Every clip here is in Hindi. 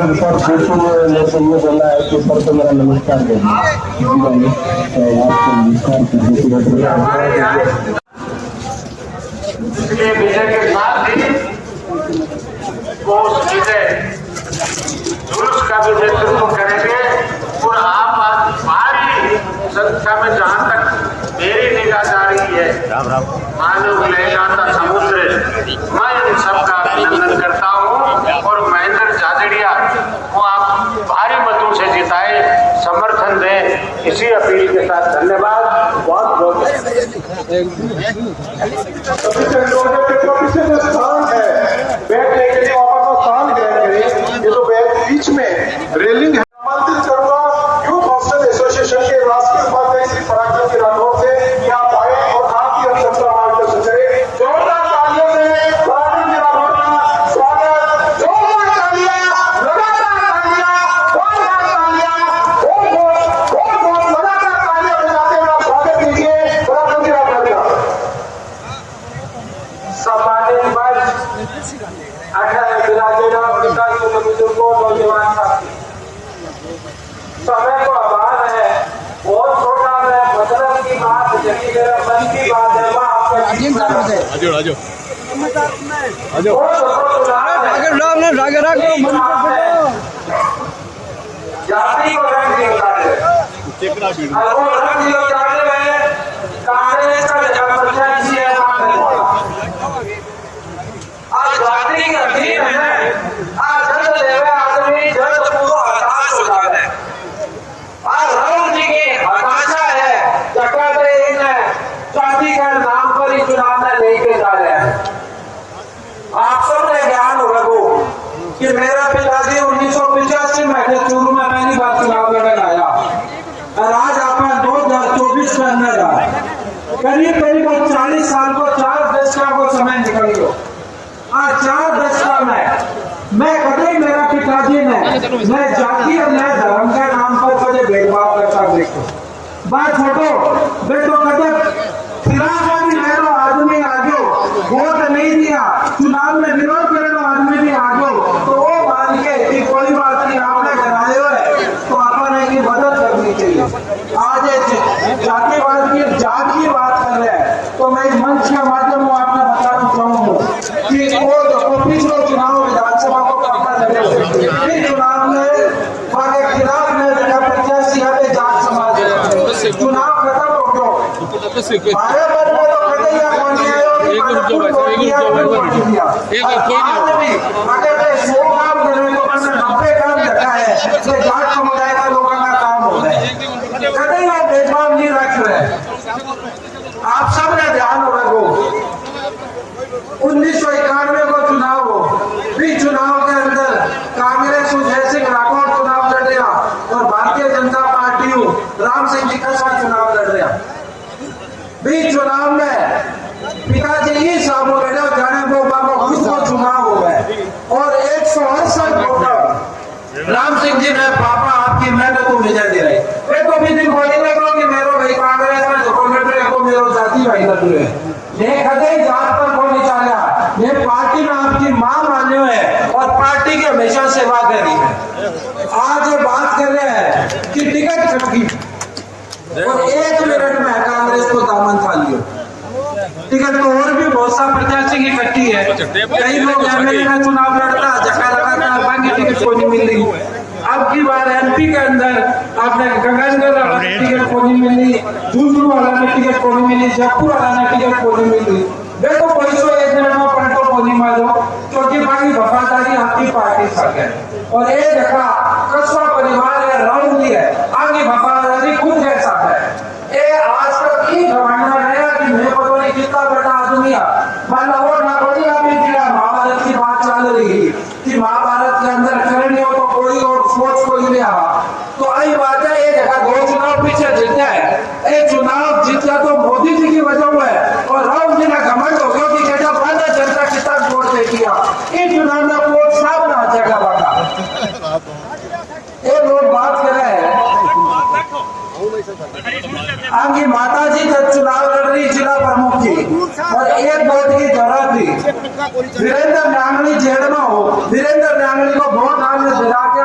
सर बिल्कुल मेरे को ये बोलना है कि सर को मेरा नमस्कार दें। इसलिए विजय के साथ ही वो विजय जुलूस का भी नेतृत्व करेंगे और आप भारी संख्या में, जहां तक मेरी निगाह जा रही है, मानव लहराता समुद्र, मैं इन सबका अभिनंदन करता हूं और महेंद्र झाझड़िया को आप भारी मतों से जिताए, समर्थन दें, इसी अपील के साथ धन्यवाद। बहुत बहुत स्थान है बैठने के लिए, वहां पर स्थान ग्रहण करें। ये तो बीच में रेलिंग है। आमंत्रित करूंगा यूथ हॉस्टल एसोसिएशन के राष्ट्रीय उपाध्यक्ष श्री पराक्रम के राठौर से कि आप आए और आपकी हम सबका मार्गदर्शन करें। जोरदार तालियों से पराक्रम के राठौर का स्वागत। जोरदार तालियां, लगातार तालियां, जोरदार तालियां, बहुत लगातार तालियां बजाते हुए आप स्वागत कीजिए पराक्रम के राठौर का। सम्मानित मंच, नौजवान साथी, समय को अभाव है, बहुत छोटा है, मतलब की बात, जबकि मेरा मन की बात है, वह आपका जाति को रंग दिया है। कांग्रेस का प्रत्याशी है, आज जाति का दिन है, आज जल देवे आदमी जल पूरा हताश हो जाता है। आज राहुल जी की हताशा है, चक्कर इन जाति के नाम पर ही चुनाव में लेके जा रहे हैं। आप सबने ज्ञान रखो कि मेरा पिताजी 1985 में चूरू में पहली बार चुनाव लड़ने आया और आज आपने 2024 में अंदर आया। करीब 40 साल को 4 दशक को समय निकल गया। आज 4 दशक में मैं कभी मेरा पिताजी ने न जाति और न धर्म के नाम पर कभी भेदभाव करता देखो। बात छोड़ो, वे तो कभी खिलाफ आदमी आगे वोट नहीं दिया, चुनाव में विरोध करने आदमी भी आगे, तो वो मान के कि कोई बात नहीं, आपने कराए हुए तो आपने की मदद करनी चाहिए। आज जातिवाद की जात की बात कर रहे हैं, तो मैं इस मंच के माध्यम से आपने बताना चाहूंगा कि वो पिछले चुनाव विधानसभा को काफा लगे, फिर चुनाव में के खिलाफ में प्रत्याशी जाट समाज चुनाव खत्म हो गया। जाट समुदाय का लोगों का काम हो रहा है, कभी भेदभाव नहीं रख रहे। आप सबने ध्यान रखो, 1991 को चुनाव हो, फिर चुनाव के अंदर कांग्रेस जय सिंह राठौर चुनाव लड़ रहा और भारतीय जनता पार्टी राम सिंह जी का साथ चुनाव लड़ रहा। बीच चुनाव में पिताजी ही सामू लड़े, जाने वो बाबा खुद को चुनाव हो गए और 168 वोटर राम सिंह जी ने पापा आपकी मेहनत को विजय दे रही। एक तो भी दिन बोली लग कि मेरो भाई कांग्रेस में को मेरो जाति भाई कर रहे ये कदे जात पर को नहीं चाला, ये पार्टी में आपकी मां माने है और पार्टी की हमेशा सेवा करी है। आज ये बात कर रहे हैं कि टिकट कटगी और 1 मिनट में कांग्रेस को दामन था लियो। टिकट तो और भी बहुत सा प्रत्याशी की कट्टी है, कई लोग एमएलए का चुनाव लड़ता जगह लगा बाकी टिकट को नहीं मिल रही। अब की बार एमपी के अंदर आपने गगनगढ़ वाला टिकट को नहीं मिली, झुंझुनू वाला ने टिकट को नहीं मिली, जयपुर वाला ने टिकट को नहीं मिली। देखो पैसों 1 मिनट में पलटो को नहीं मारो, क्योंकि बाकी वफादारी आपकी पार्टी साथ है और ये देखा कस्बा परिवार है, राहुल जी है, आगे वफादारी खुद के साथ है। ये आज तक ये घमंड है कि मेरे को नहीं कितना बड़ा आदमी है, मतलब वो ना बड़ी अभी महाभारत की बात चल रही कि महाभारत के अंदर करनी हो तो कोई और सोच कोई नहीं आ, तो आई बात है। ये जगह 2 चुनाव पीछे जीते हैं, एक चुनाव जीता तो मोदी जी की वजह है और राहुल जी का घमंड हो गया कि बेटा बंद जनता कितना वोट दे दिया, इस चुनाव में वोट सब ना जगह बाका। ये लोग बात कर रहे हैं आपकी माता जी जब चुनाव लड़ रही जिला प्रमुख की और एक वोट की जरूरत थी, वीरेंद्र नांगली जेल में हो, वीरेंद्र नांगली को वोट डालने दिला के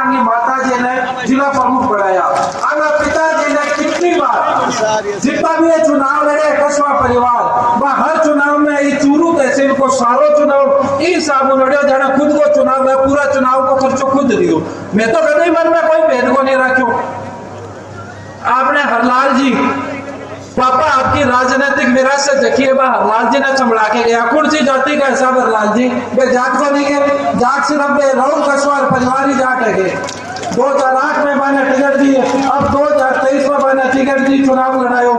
बढ़ाया। अगर पिताजी ने कितनी बार जितना भी ये चुनाव लड़े कस्बा परिवार वह हर चुनाव में ये चूरू तहसील को सारो चुनाव इस साबु लड़ियो जाना खुद को चुनाव है, पूरा चुनाव को खर्चो खुद दियो। मैं तो कभी मन में कोई भेद को नहीं रखो। आपने हरलाल जी पापा आपकी राजनीतिक विरासत देखिए, हरलाल जी ने संभला के गया। कौन सी जाति का हिसाब हरलाल जी वे जाट को नहीं गए, जाट सिर्फ राउल कस्बा परिवार ही जाट है। 2008 में मैंने टिकट दी, अब 2023 में मैंने टिकट दी, चुनाव लड़ायो।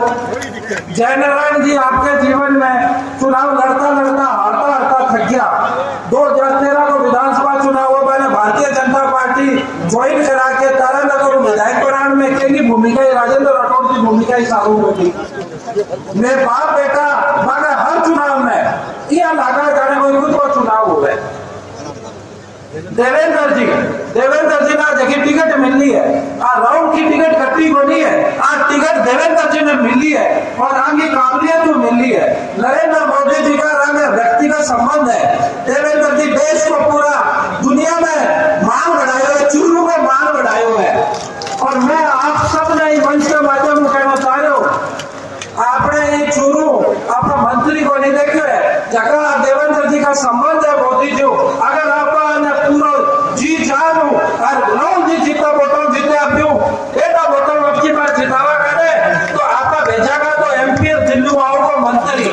जयनारायण जी आपके जीवन में चुनाव लड़ता लड़ता हारता हारता थक गया। 2013 को विधानसभा चुनाव हो, मैंने भारतीय जनता पार्टी ज्वाइन करा के तारानगर विधायक बनाने में केली भूमिका राजेंद्र राठौड़ की भूमिका ही चालू होती। मैं बाप बेटा मगर हर चुनाव में यह लगा जाने कोई खुद को चुनाव हो गए। देवेंद्र जी ना जगह टिकट मिली है, राउंड की टिकट कट्टी को नहीं है, आज टिकट देवेंद्र जी ने मिली है और आगे काबिलियत तो मिली है। नरेंद्र मोदी जी का रंग व्यक्तिगत संबंध है। देवेंद्र जी देश को पूरा दुनिया में मान बढ़ाया है, चूरू को मान बढ़ाया है। और मैं आप सब ने मंच के माध्यम में कहना चाह रहा हूँ, आपने ये चूरू अपना मंत्री को नहीं देखे जगह देवेंद्र जी का संबंध है मोदी जी। अगर आप पूरा जी जान और राहुल जी जीता बोतल जीते आप एटा बोतल आपकी बात जितावा करे तो आपका भेजागा तो एमपी दिल्ली आओ को मंत्री।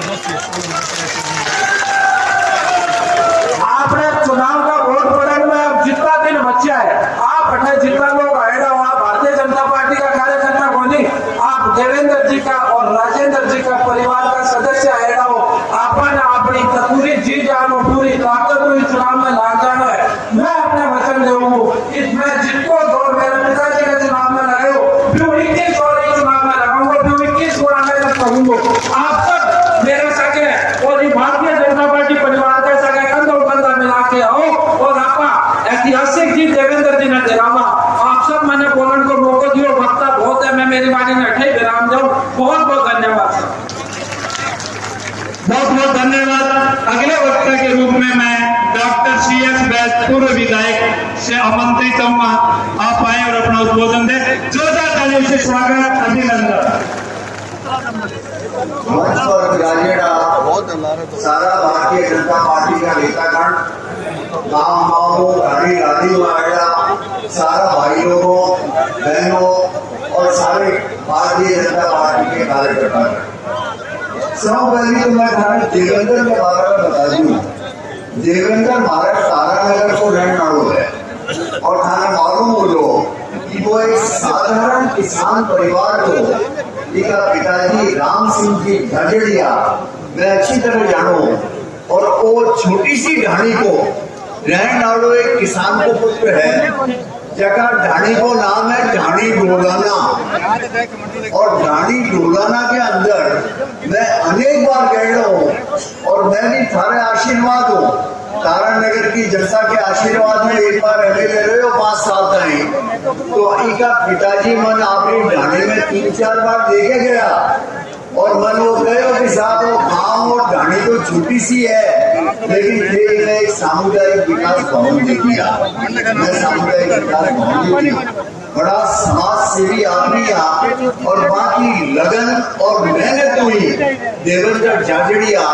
आपने चुनाव का वोट पड़ने में अब जितना दिन बचा है, आप अठे जितना लोग आएगा वहां भारतीय जनता पार्टी का कार्यकर्ता को नहीं, आप देवेंद्र जी का और राजेंद्र जी का परिवार का सदस्य आएगा हो। आपने अपनी पूरी जी जानो पूरी ताकत हुई चुनाव में लाग जाना है। मैं अपने वचन दे इसमें जिनको दौर मेरे पिताजी के चुनाव में लगे हो 21 और चुनाव में लगाऊंगा, 21 को आने तक कहूंगा। आप सब मेरे सगे और भारतीय जनता पार्टी परिवार के सगे कंधा कंधा मिला के आओ और आपका ऐतिहासिक जी देवेंद्र जी ने दिलावा। आप सब मैंने बोलने को मौका दियो, वक्ता बहुत है, मैं मेरी बारी में अठे विराम जाऊं। बहुत बहुत धन्यवाद सर। बहुत बहुत धन्यवाद। अगले वक्ता के रूप में मैं डॉक्टर CS बैस पूर्व विधायक से आमंत्रित हूँ, आप आए और अपना उद्बोधन दें। जोरदार तालियों से स्वागत, अभिनंदन। सारा भारतीय जनता पार्टी का नेतागण गाँव गाँव गाड़ी गाड़ी में आएगा, सारा भाइयों को बहनों और सारे भारतीय जनता पार्टी के कार्यकर्ता। पहली तो मैं थाने देवेंद्र के बारे में बता दूं, देवेंद्र महाराज तारानगर को रहने वालों है और थाने मालूम हो लो कि वो एक साधारण किसान परिवार को इनका पिताजी राम सिंह जी झंझड़िया मैं अच्छी तरह जानू और वो छोटी सी ढाणी को रहने वालों एक किसान को पुत्र है जगह ढाणी को नाम है ढाणी डोलाना। और ढाणी डोलाना के अंदर मैं अनेक बार कह रहा हूँ और मैं भी थारे आशीर्वाद हूँ, तारानगर की जनता के आशीर्वाद में एक बार रहने ले रहे हो 5 साल तक, तो इनका पिताजी मन आपकी ढाणी में 3-4 बार देखे गया और मन वो गए कि साहब वो गाँव और ढाणी तो छोटी सी है लेकिन फिर एक सामुदायिक विकास भवन ने किया। मैं सामुदायिक विकास भवन ने बड़ा समाज सेवी आदमी और बाकी लगन और मेहनत हुई। देवेंद्र झाझड़िया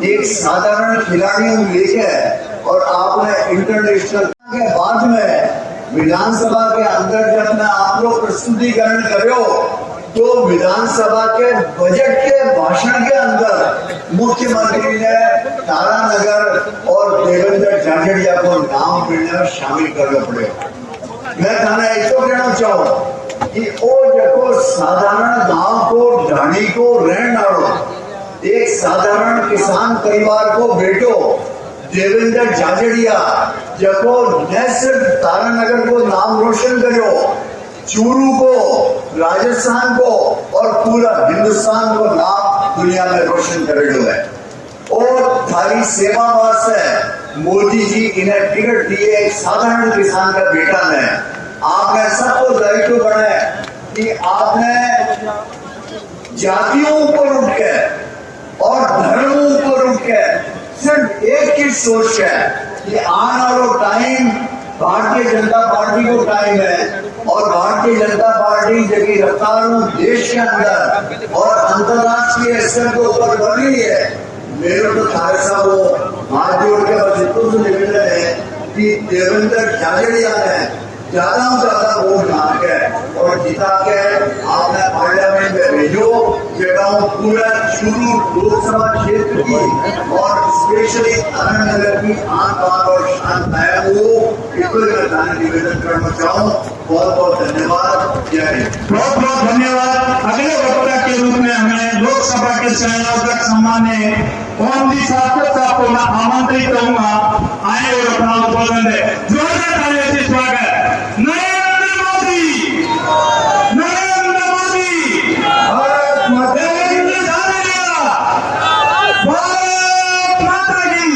एक साधारण खिलाड़ियों लेकर और आपने इंटरनेशनल के बाद में विधानसभा के अंदर जब मैं आप लोग प्रस्तुतिकरण करो तो विधानसभा के बजट के भाषण के अंदर मुख्यमंत्री ने तारानगर और देवेंद्र झाझड़िया को नाम में शामिल करना पड़े। मैं थाना एक तो कहना चाहूँ कि वो देखो साधारण गांव को ढाणी को रहने वालों एक साधारण किसान परिवार को बेटो देवेंद्र झाझड़िया जको न सिर्फ तारानगर को नाम रोशन करो, चूरू को, राजस्थान को और पूरा हिंदुस्तान को नाम दुनिया में रोशन करेगा है। और थारी सेवा वास्ते मोदी जी इन्हें टिकट दिए एक साधारण किसान का बेटा ने। आपने सबको दायित्व बनाए कि आपने जातियों को उठ के और धर्मों को उठ के सिर्फ एक ही सोच है कि आने वाला टाइम भारतीय जनता पार्टी को टाइम है और भारतीय जनता बढ़ती जगी रफ्तारों देश के अंदर और अंतर्राष्ट्रीय स्तर के ऊपर बढ़ रही है। मेरे तो खाले साहब वो हाथ जोड़ के बस इतना तो निवेदन है कि देवेंद्र झाझड़िया ने ज्यादा वोट मांग के और जिता के आपने पार्लियामेंट में भेजो। बेटाओं पूरा शुरू लोकसभा क्षेत्र की और स्पेशली आनंद नगर की आन बान और शान कायम हो, इसको मैं निवेदन करना चाहूँ। बहुत बहुत धन्यवाद। जय हिंद। बहुत बहुत धन्यवाद। अगले वक्ता के रूप में हमें लोकसभा के संयोजक सम्मान्य ओम जी साहब को मैं आमंत्रित करूंगा, आए और अपना उद्बोधन दे। जोरदार तालियों से स्वागत। नरेंद्र मोदी, नरेंद्र मोदी, भारत माता देवेंद्र झाझड़िया, भारत माता की।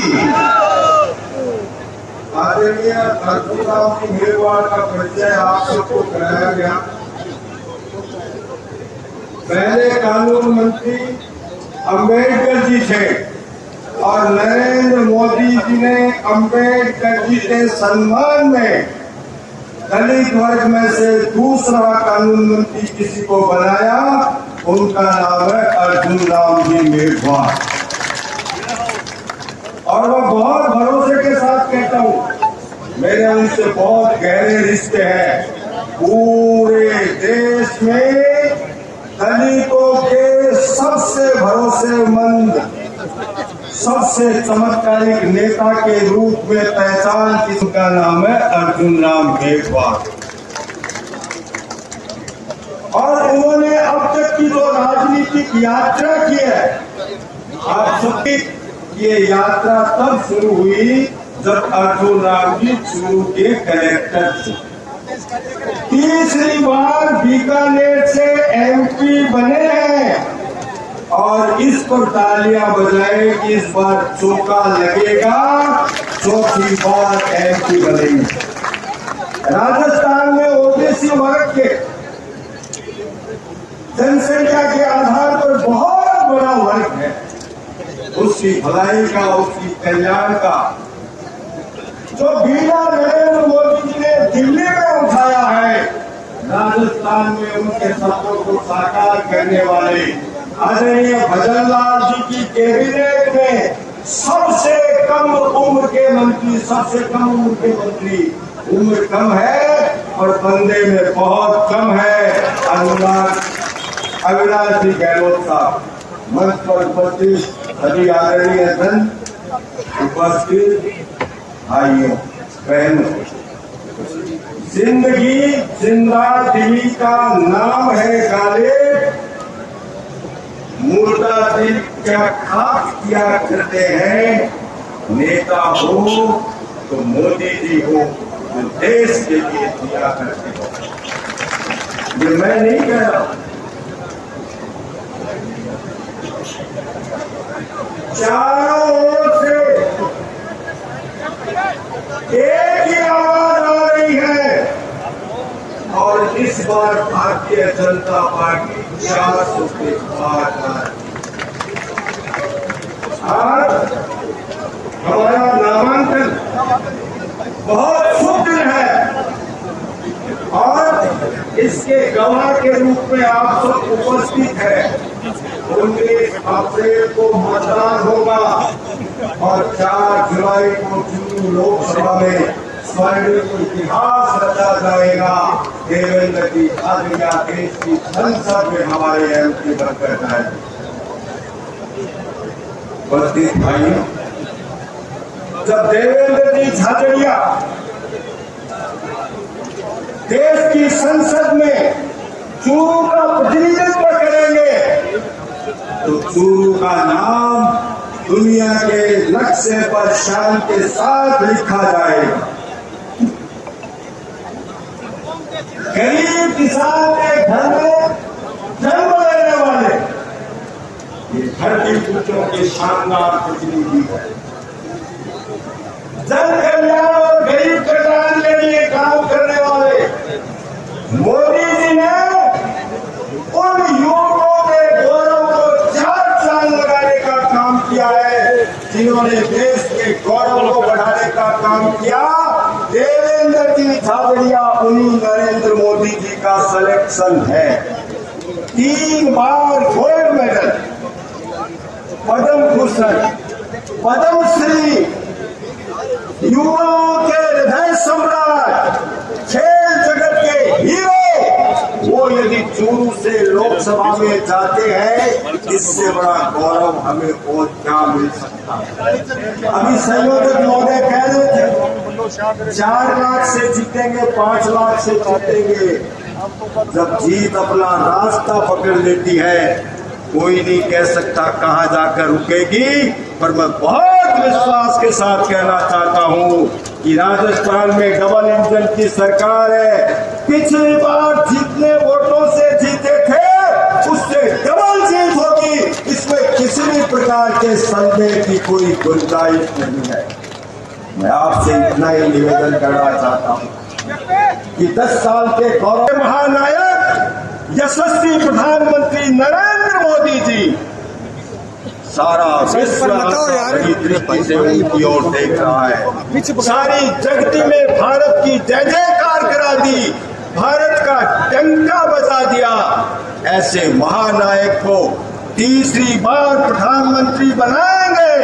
आदरणीय अर्जुनराव की मेवाड़ का परिचय आप सबको कराया गया। पहले कानून मंत्री अंबेडकर जी थे और नरेंद्र मोदी जी ने अंबेडकर जी के सम्मान में दलित वर्ग में से दूसरा कानून मंत्री किसी को बनाया। उनका नाम है अर्जुन राम जी मेघवाल। और वो बहुत भरोसे के साथ कहता हूँ, मेरे उनसे बहुत गहरे रिश्ते हैं। पूरे देश में दलितों के सबसे भरोसेमंद, सबसे चमत्कारिक नेता के रूप में पहचान किसका नाम है अर्जुन राम मेघवाल। और उन्होंने अब तक की जो राजनीतिक यात्रा की है, आप सबकी ये यात्रा तब शुरू हुई जब अर्जुन राम जी चूरू के कलेक्टर थे। तीसरी बार बीकानेर से एमपी बने हैं और इस पर तालियां बजाए कि इस बार चौका लगेगा, चौथी बार एमपी बनेंगे। राजस्थान में ओबीसी वर्ग के जनसंख्या के आधार पर बहुत बड़ा वर्ग है, उसकी भलाई का, उसकी कल्याण का जो बीड़ा नरेंद्र मोदी जी ने दिल्ली में उठाया है, राजस्थान में उनके सपनों को साकार करने वाले आदरणीय भजनलाल जी की कैबिनेट में सबसे कम उम्र के मंत्री, सबसे कम उम्र के मंत्री, उम्र कम है और बंदे में बहुत कम है, अनुराग अविनाश जी गहलोत साहब। मंच पर उपस्थित सभी आदरणीय धन उपस्थित भाइयों बहनों, जिंदगी जिंदा दिली का नाम है गाले, मुर्दा दिल क्या खाक किया करते हैं। नेता हो तो मोदी जी हो जो देश के लिए दिया करते हो। ये मैं नहीं कह रहा, चारों ओर से एक ही आवाज आ रही है और इस बार भारतीय जनता पार्टी 400 के पार है। आज हमारा नामांकन बहुत शुभ दिन है और इसके गवाह के रूप में आप सब उपस्थित हैं। 19 अप्रैल को मतदान होगा और 4 जुलाई को चूरू लोकसभा में स्वर्णिम इतिहास रचा जाएगा। देवेंद्र जी झाझड़िया देश की संसद में हमारे एमपी बनकर जाए। उपस्थित भाइयों, जब देवेंद्र जी झाझड़िया देश की संसद में चूरू का प्रतिनिधित्व करेंगे तो चूरू का नाम दुनिया के नक्शे पर शान के साथ लिखा जाएगा। गरीब किसान के घर में जन्म लेने वाले ये धरती पुत्रों के शानदार प्रतिनिधि है। जन कल्याण और गरीब कल्याण के लिए काम करने वाले मोदी जी ने उन युवकों के गौरव को 4 चांद लगाने का काम किया है जिन्होंने देश के गौरव को बढ़ाने का काम किया। देवेंद्र बेटी झाबड़िया उन्हीं नरेंद्र मोदी जी का सिलेक्शन है। 3 बार गोल्ड मेडल, पद्म भूषण, पद्मश्री, युवाओं के हृदय सम्राट, खेल जगत के हीरो, वो यदि चूरू से लोकसभा में जाते हैं, इससे बड़ा गौरव हमें और क्या मिल सकता है। अभी संयोजक महोदय कह रहे थे 4 लाख से जीतेंगे, 5 लाख से जीतेंगे। जब जीत अपना रास्ता पकड़ लेती है, कोई नहीं कह सकता कहां जाकर रुकेगी। पर मैं बहुत विश्वास के साथ कहना चाहता हूं कि राजस्थान में डबल इंजन की सरकार है। पिछली बार जितने वोटों से जीते थे, उससे डबल जीत होगी, इसमें किसी भी प्रकार के संदेह की कोई गुंजाइश नहीं है। मैं आपसे इतना ही निवेदन करना चाहता हूं कि 10 साल के गौरव महानायक यशस्वी प्रधानमंत्री नरेंद्र मोदी जी, सारा विश्व बड़ी दृष्टि से उनकी ओर देख रहा है। सारी जगती में भारत की जय जयकार करा दी, भारत का डंका बजा दिया। ऐसे महानायक को तीसरी बार प्रधानमंत्री बनाएंगे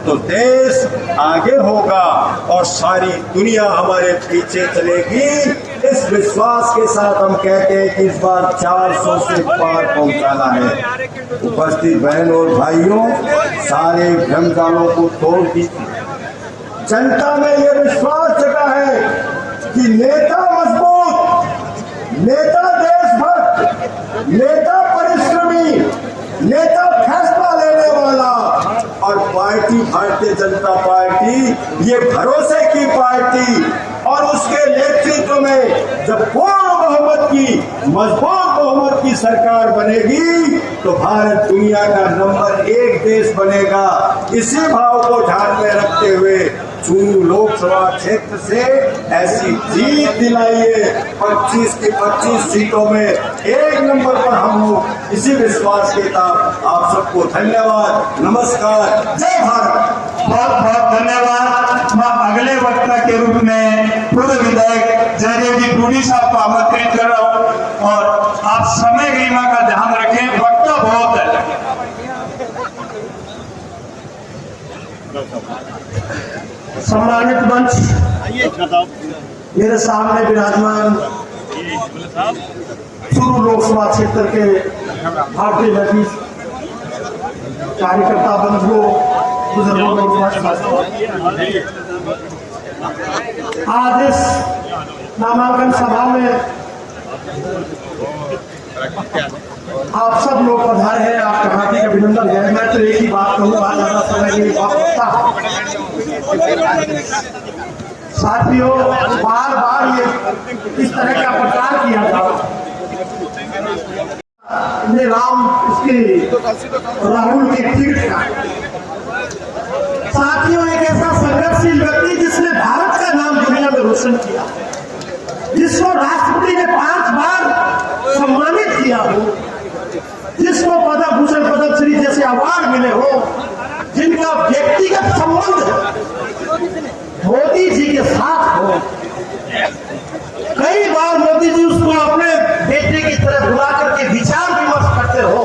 तो देश आगे होगा और सारी दुनिया हमारे पीछे चलेगी। इस विश्वास के साथ हम कहते हैं कि इस बार 400 से पार पहुंचाना है। उपस्थित बहनों और भाइयों, सारे भ्रमजालों को तोड़ दीजिए। जनता में यह विश्वास जगा है कि नेता मजबूत, नेता देशभक्त, नेता परिश्रमी, नेता फैसला लेने वाला और पार्टी भारतीय जनता पार्टी ये भरोसे की पार्टी और उसके नेतृत्व में जब पूर्ण बहुमत की, मजबूत बहुमत की सरकार बनेगी तो भारत दुनिया का नंबर 1 देश बनेगा। इसी भाव को ध्यान में रखते हुए चूरू लोकसभा क्षेत्र से ऐसी जीत दिलाइए। 25 की 25 सीटों में 1 नंबर पर हम हो, इसी विश्वास के साथ आप सबको धन्यवाद, नमस्कार, जय भारत। बहुत बहुत धन्यवाद। मैं अगले वक्ता के रूप में पूर्व विधायक जयदेव जी टूडी साहब को आमंत्रित कर रहा हूँ और आप समय गरिमा का ध्यान रखें, वक्ता बहुत है। सम्मानित मंच, मेरे सामने विराजमान चूरू लोकसभा क्षेत्र के भारतीय जनता कार्यकर्ता बंधुओं, बुजुर्गों, आज इस नामांकन सभा में आप सब लोग पधारे हैं, आपका हार्दिक अभिनंदन है। मैं तो एक ही बात कहूँगा, ज्यादा समय नहीं होता। साथियों, बार बार ये इस तरह का प्रचार किया था, राम उसकी राहुल की टिकट का। साथियों, एक ऐसा संघर्षशील व्यक्ति जिसने भारत का नाम दुनिया में रोशन किया, जिसको राष्ट्रपति ने 5 बार सम्मानित किया हो, जिसको पद्म भूषण, पद्मश्री जैसे अवार्ड मिले हो, जिनका व्यक्तिगत संबंध मोदी जी के साथ हो। कई बार मोदी जी उसको अपने बेटे की तरह बुला करके विचार विमर्श करते हो,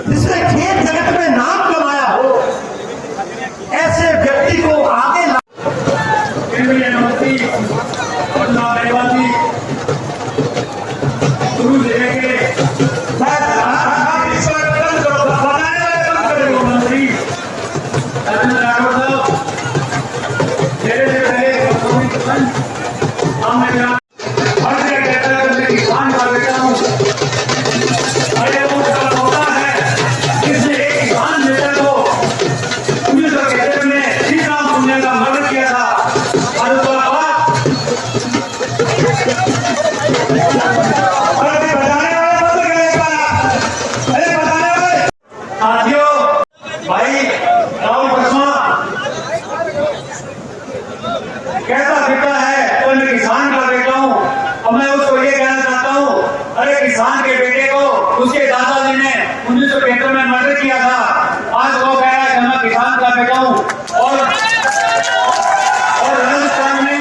जिसने खेल जगत में नाम कमाया हो, ऐसे व्यक्ति को आगे कैसा बेटा है, तो मैं किसान का बेटा हूँ और मैं उसको ये कहना चाहता हूँ, अरे किसान के बेटे को उसके दादाजी ने 1975 में मर्डर किया था, आज वो कह रहा है कि मैं किसान का बेटा हूँ। और राजस्थान में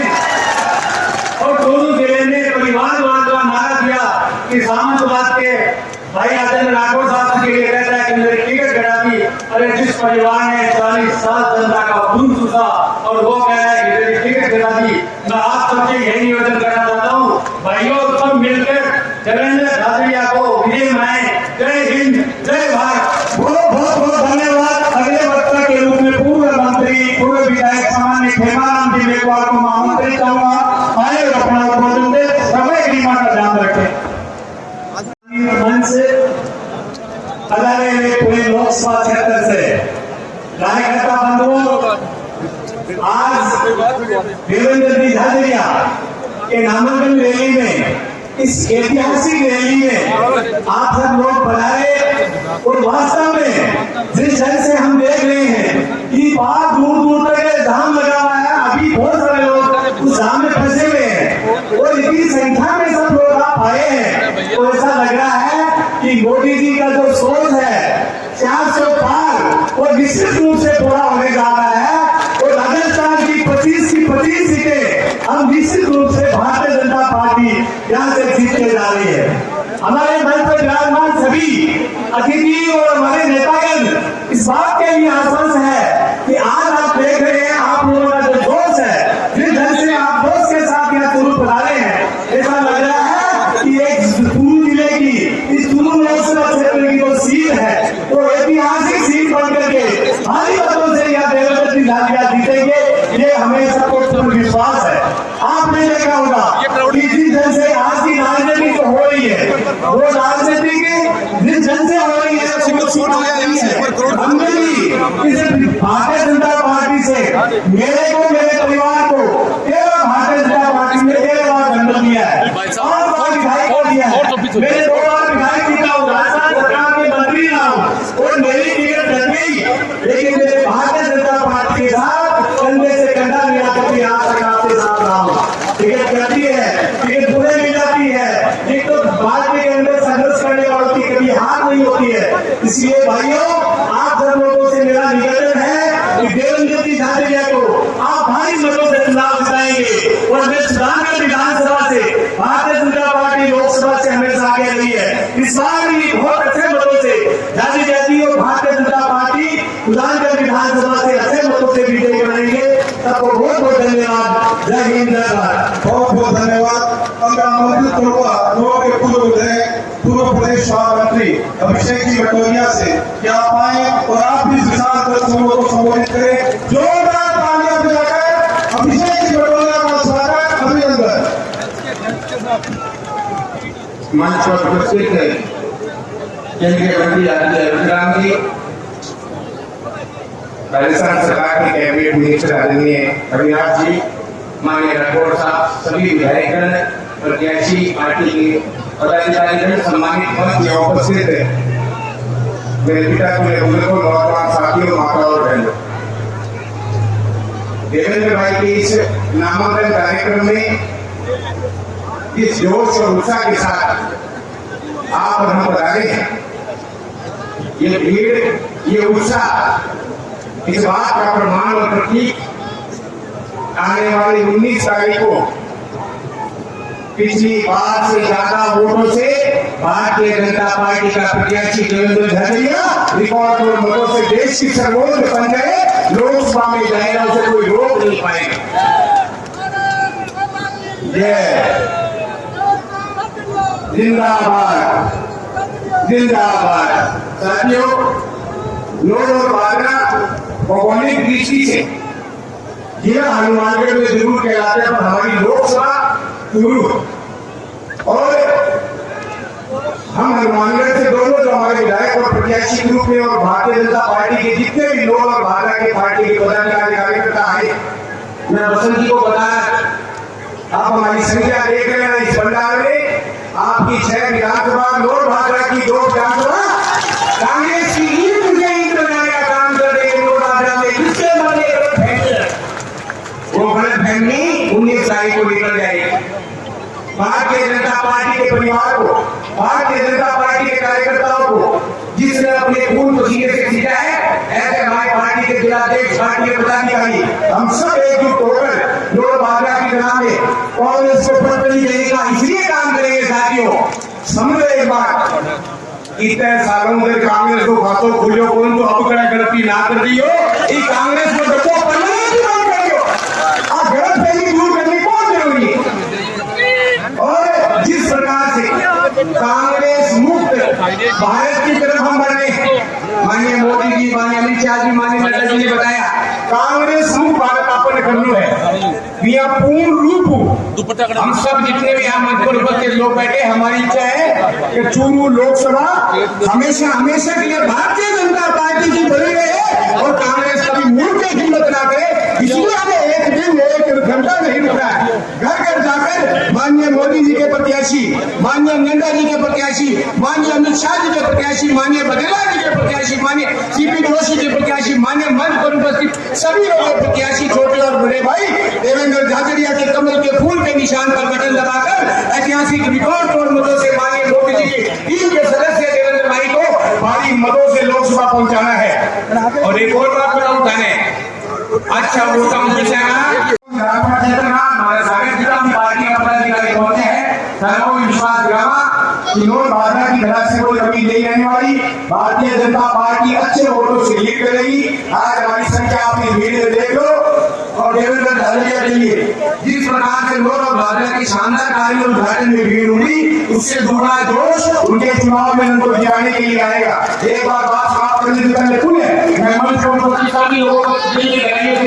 भाई आदरण राठौर साहब के लिए कहता है कि मेरी टिकट कटा दी। अरे जिस परिवार ने 40 साल जनता का खून चूसा और वो कह रहा है कि मेरी टिकट कटा दी, मैं आप सबसे यही निवेदन करना चाहता हूँ, भाइयों सब मिलकर देवेंद्र झाझड़िया को विजय मनाएं। जय हिंद, जय भारत। बहुत बहुत धन्यवाद। अगले वक्ता के रूप में पूर्व मंत्री पूर्व विधायक सामान्य खेमाराम जी मेघवाल को आमंत्रित करूंगा। आए और अपना उद्बोधन दे। समय गरिमा का ध्यान रखें। मंच से पूरे लोकसभा क्षेत्र से कार्यकर्ता बंधुओं, आज देवेंद्र जी झाझड़िया के नामांकन रैली में, इस ऐतिहासिक रैली में आप सब लोग बनाए और वास्तव में जिस ढंग से हम देख रहे हैं कि बहुत दूर दूर तक जाम लगा हुआ है, अभी बहुत सारे लोग उस जाम में फंसे हुए हैं और इतनी संख्या में सब लोग आप आए हैं तो ऐसा लग रहा है कि मोदी जी का जो सोच है 400 पार वो निश्चित रूप से पूरा होने जा रहा है और राजस्थान की 25 सीटें हम निश्चित रूप से भारतीय जनता पार्टी यहाँ से जीतने जा रही है। हमारे मंच पर विराजमान सभी अतिथि और हमारे नेतागण इस बात के लिए आश्वस्त है कि आज आप देख रहे हैं आप लोगों का जो जोश है, जिस ढंग से आप जोश के साथ यहाँ चुरू बना रहे हैं, ऐसा लग रहा है कि एक चुरू जिले की इस चुरू लोकसभा क्षेत्र की जो सीट है वो ऐतिहासिक सीट बन करके भारी मतों से यहाँ देवेंद्र जी झाझड़िया जीतेंगे, ये हमें सबको पूर्ण विश्वास है। आपने देखा होगा कि जिस ढंग से आज की राजनीति जो हो रही है वो राजनीति की जिस ढंग से हो रही है हमने भी इस भारतीय जनता पार्टी से मेरे को मेरे परिवार को केवल भारतीय जनता पार्टी ने 1 बार दंड दिया है और विधायक को दिया है। मैंने 2 बार विधायक जीता हूँ, राजस्थान सरकार के मंत्री रहा हूँ और मेरी टिकट कट गई, लेकिन मेरे भारतीय जनता पार्टी के साथ कंधे से कंधा मिला करके यहाँ सरकार के साथ रहा हूँ। टिकट कटती है, टिकट पूरे मिल जाती है, एक तो पार्टी के अंदर संघर्ष करने वालों की कभी हार नहीं होती है। इसलिए भाइयों, आप सब लोगों से मेरा निवेदन है कि देवेंद्र जी झाझड़िया को आप भारी मतों से चुनाव जिताएंगे और मैं सुधारगढ़ विधानसभा से भारतीय जनता पार्टी लोकसभा से हमेशा आगे रही है। इस बार भी बहुत अच्छे मतों से झाझड़िया जी और भारतीय जनता पार्टी सुधारगढ़ विधानसभा से अच्छे मतों से विजयी बनेंगे। सबको बहुत बहुत धन्यवाद। जय हिंद, जय भारत। बहुत बहुत धन्यवाद। पूर्व प्रदेश महामंत्री अभिषेक जी भटोरिया से क्या पाए और आप भी विशाल दर्शकों को संबोधित करें। जोरदार तालियां बजाकर अभिषेक जी भटोरिया का स्वागत, अभिनंदन। मंच पर उपस्थित है केंद्रीय मंत्री आदित्य अभिराम जी, राजस्थान सरकार के कैबिनेट मिनिस्टर आदरणीय अविनाश जी, माननीय राठौर साहब, सभी विधायकगण, प्रत्याशी, पार्टी के पदाधिकारीगण, सम्मानित मंच यहाँ उपस्थित है, मेरे पिता के बुजुर्गों, नौजवान साथियों, माता और बहनों, देवेंद्र भाई के इस नामांकन कार्यक्रम में इस जोश और उत्साह के साथ आप और हम बता रहे हैं, ये भीड़, ये उत्साह इस बात का प्रमाण और प्रतीक आने वाली 19 तारीख को पिछली बार से ज्यादा वोटों से भारतीय जनता पार्टी का प्रत्याशी देवेंद्र झाझड़िया रिकॉर्ड तोड़ मतों से देश की सर्वोच्च बन गए, लोकसभा में जाएगा, उसे कोई रोक नहीं पाएगा। जिंदाबाद, जिंदाबाद। साथियों, लोग और बागरा भौगोलिक दृष्टि से जिला हनुमानगढ़ में जरूर कहलाते हैं, पर हमारी लोकसभा चुरू और हम हनुमानगढ़ से दोनों जो हमारे विधायक और प्रत्याशी के रूप में और भारतीय जनता पार्टी के जितने भी लोग और भाजपा के पार्टी के पदाधिकारी कार्यकर्ता आए, मैं बसंत जी को बताया, आप हमारी संख्या देख रहे हैं इस भंडार में, आपकी 6 विधानसभा और भाजपा की 2 विधानसभा, कांग्रेस की ईट बनाने का काम कर रहे हैं। किसके बने वो गलत फहमी 19 तारीख को निकल जाएगी। भारतीय जनता पार्टी के परिवार को, भारतीय जनता पार्टी के कार्यकर्ताओं को जिसने अपने खून पसीने से जीता है, ऐसे हमारी पार्टी के जिलाध्यक्ष, पार्टी के पदाधिकारी, हम सब एकजुट होकर लोग भाजपा की जगह में कांग्रेस को पटकनी देने का इसलिए काम करेंगे। साथियों, समझो एक बात, इतने सालों से कांग्रेस को खातो खुलियो कौन तो अब कड़ा गलती ना कर दियो ये कांग्रेस को देखो पन्ना की बात करियो आ गलत फहमी दूर करने कौन जरूरी है। और जिस प्रकार से कांग्रेस मुक्त भारत की तरफ हम बढ़ने, माननीय मोदी जी, माननीय अमित शाह जी, माननीय नड्डा जी ने बताया कांग्रेस मुक्त भारत आपने करना है। यह पूर्ण रूप हम सब जितने भी यहाँ मंच पर उपस्थित लोग बैठे, हमारी इच्छा है कि चूरू लोकसभा हमेशा हमेशा के लिए भारतीय जनता पार्टी की बनी रहे और कांग्रेस कभी मुड़ के हिम्मत ना करे। इसलिए हमें एक दिन एक घंटा नहीं रुकना है। घर घर जाकर माननीय मोदी जी के प्रत्याशी, माननीय नड्डा जी के प्रत्याशी, माननीय अमित शाह जी के प्रत्याशी, माननीय बघेला जी के प्रत्याशी, माननीय सीपी जोशी के प्रत्याशी, माननीय मंच पर उपस्थित सभी लोगों के प्रत्याशी, छोटे और बड़े भाई देवेंद्र झाझड़िया के कमल के फूल के निशान पर बटन दबाकर ऐतिहासिक रिकॉर्ड तोड़ मतों से माननीय मोदी जी की टीम के सदस्य देवेंद्र भाई को भारी मतों से लोकसभा पहुंचाना है। और एक और बात बताऊं थाने, अच्छा वो काम हमारे सारे जिला पार्टी का पदाधिकारी पहुंचे हैं, सर्वो विश्वास दिलावा कि नोट भाजपा की धरा से कोई कमी नहीं रहने वाली, भारतीय जनता पार्टी अच्छे वोटों से लीड करेगी। आज हमारी संख्या अपनी भीड़ में देख लो और देवेंद्र झाझड़िया के लिए जिस प्रकार से नोट और भाजपा की शानदार कार्य उद्घाटन में भीड़ हुई, उससे दूसरा जोश उनके चुनाव में उनको जिताने के लिए आएगा। एक बार बात समाप्त करने से पहले पुनः मैं मंच पर सभी लोगों को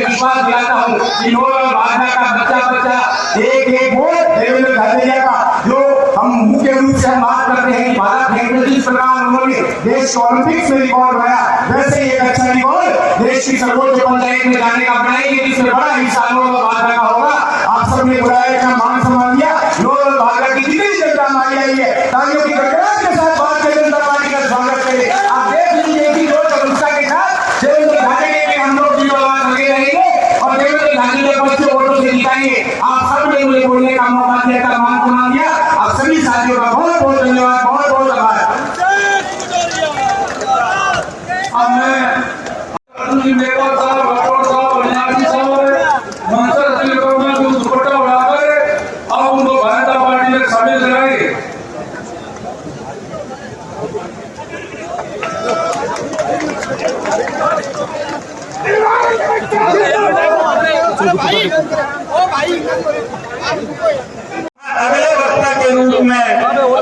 विश्वास दिलाता हूँ कि नोट और भाजपा का बच्चा बच्चा एक एक वोट देवेंद्र झाझड़िया का, जो हम मुख्य रूप से हम बात करते हैं कि भारत खेल में जिस प्रकार उन्होंने देश को ओलंपिक्स में रिकॉर्ड बनाया, वैसे ही एक अच्छा रिकॉर्ड देश की सर्वोच्च पंचायत में जाने का बनाएंगे, जिसमें बड़ा हिस्सा नोट और भाजपा का होगा। आप सबने बुलाया का मान सम्मान दिया, नोट और भाजपा की जितनी जनता हमारी आई है तालियों की गड़गड़ाहट के साथ भारतीय जनता पार्टी का स्वागत करें। आप देख लीजिए कि नोट और उत्साह के साथ देवेंद्र झाझड़िया के हम लोग जीवन लगे रहेंगे और देवेंद्र झाझड़िया को अच्छे वोटों से जिताएंगे। आप सबने मुझे बोलने का मौका दिया, का मान सम्मान दिया। आप सभी साथियों का बहुत बहुत धन्यवाद, बहुत बहुत आभार। अब मैं दुपट्टा उड़ाकर अब उनको भारतीय जनता पार्टी में शामिल कराएंगे। अगले वक्ता के रूप में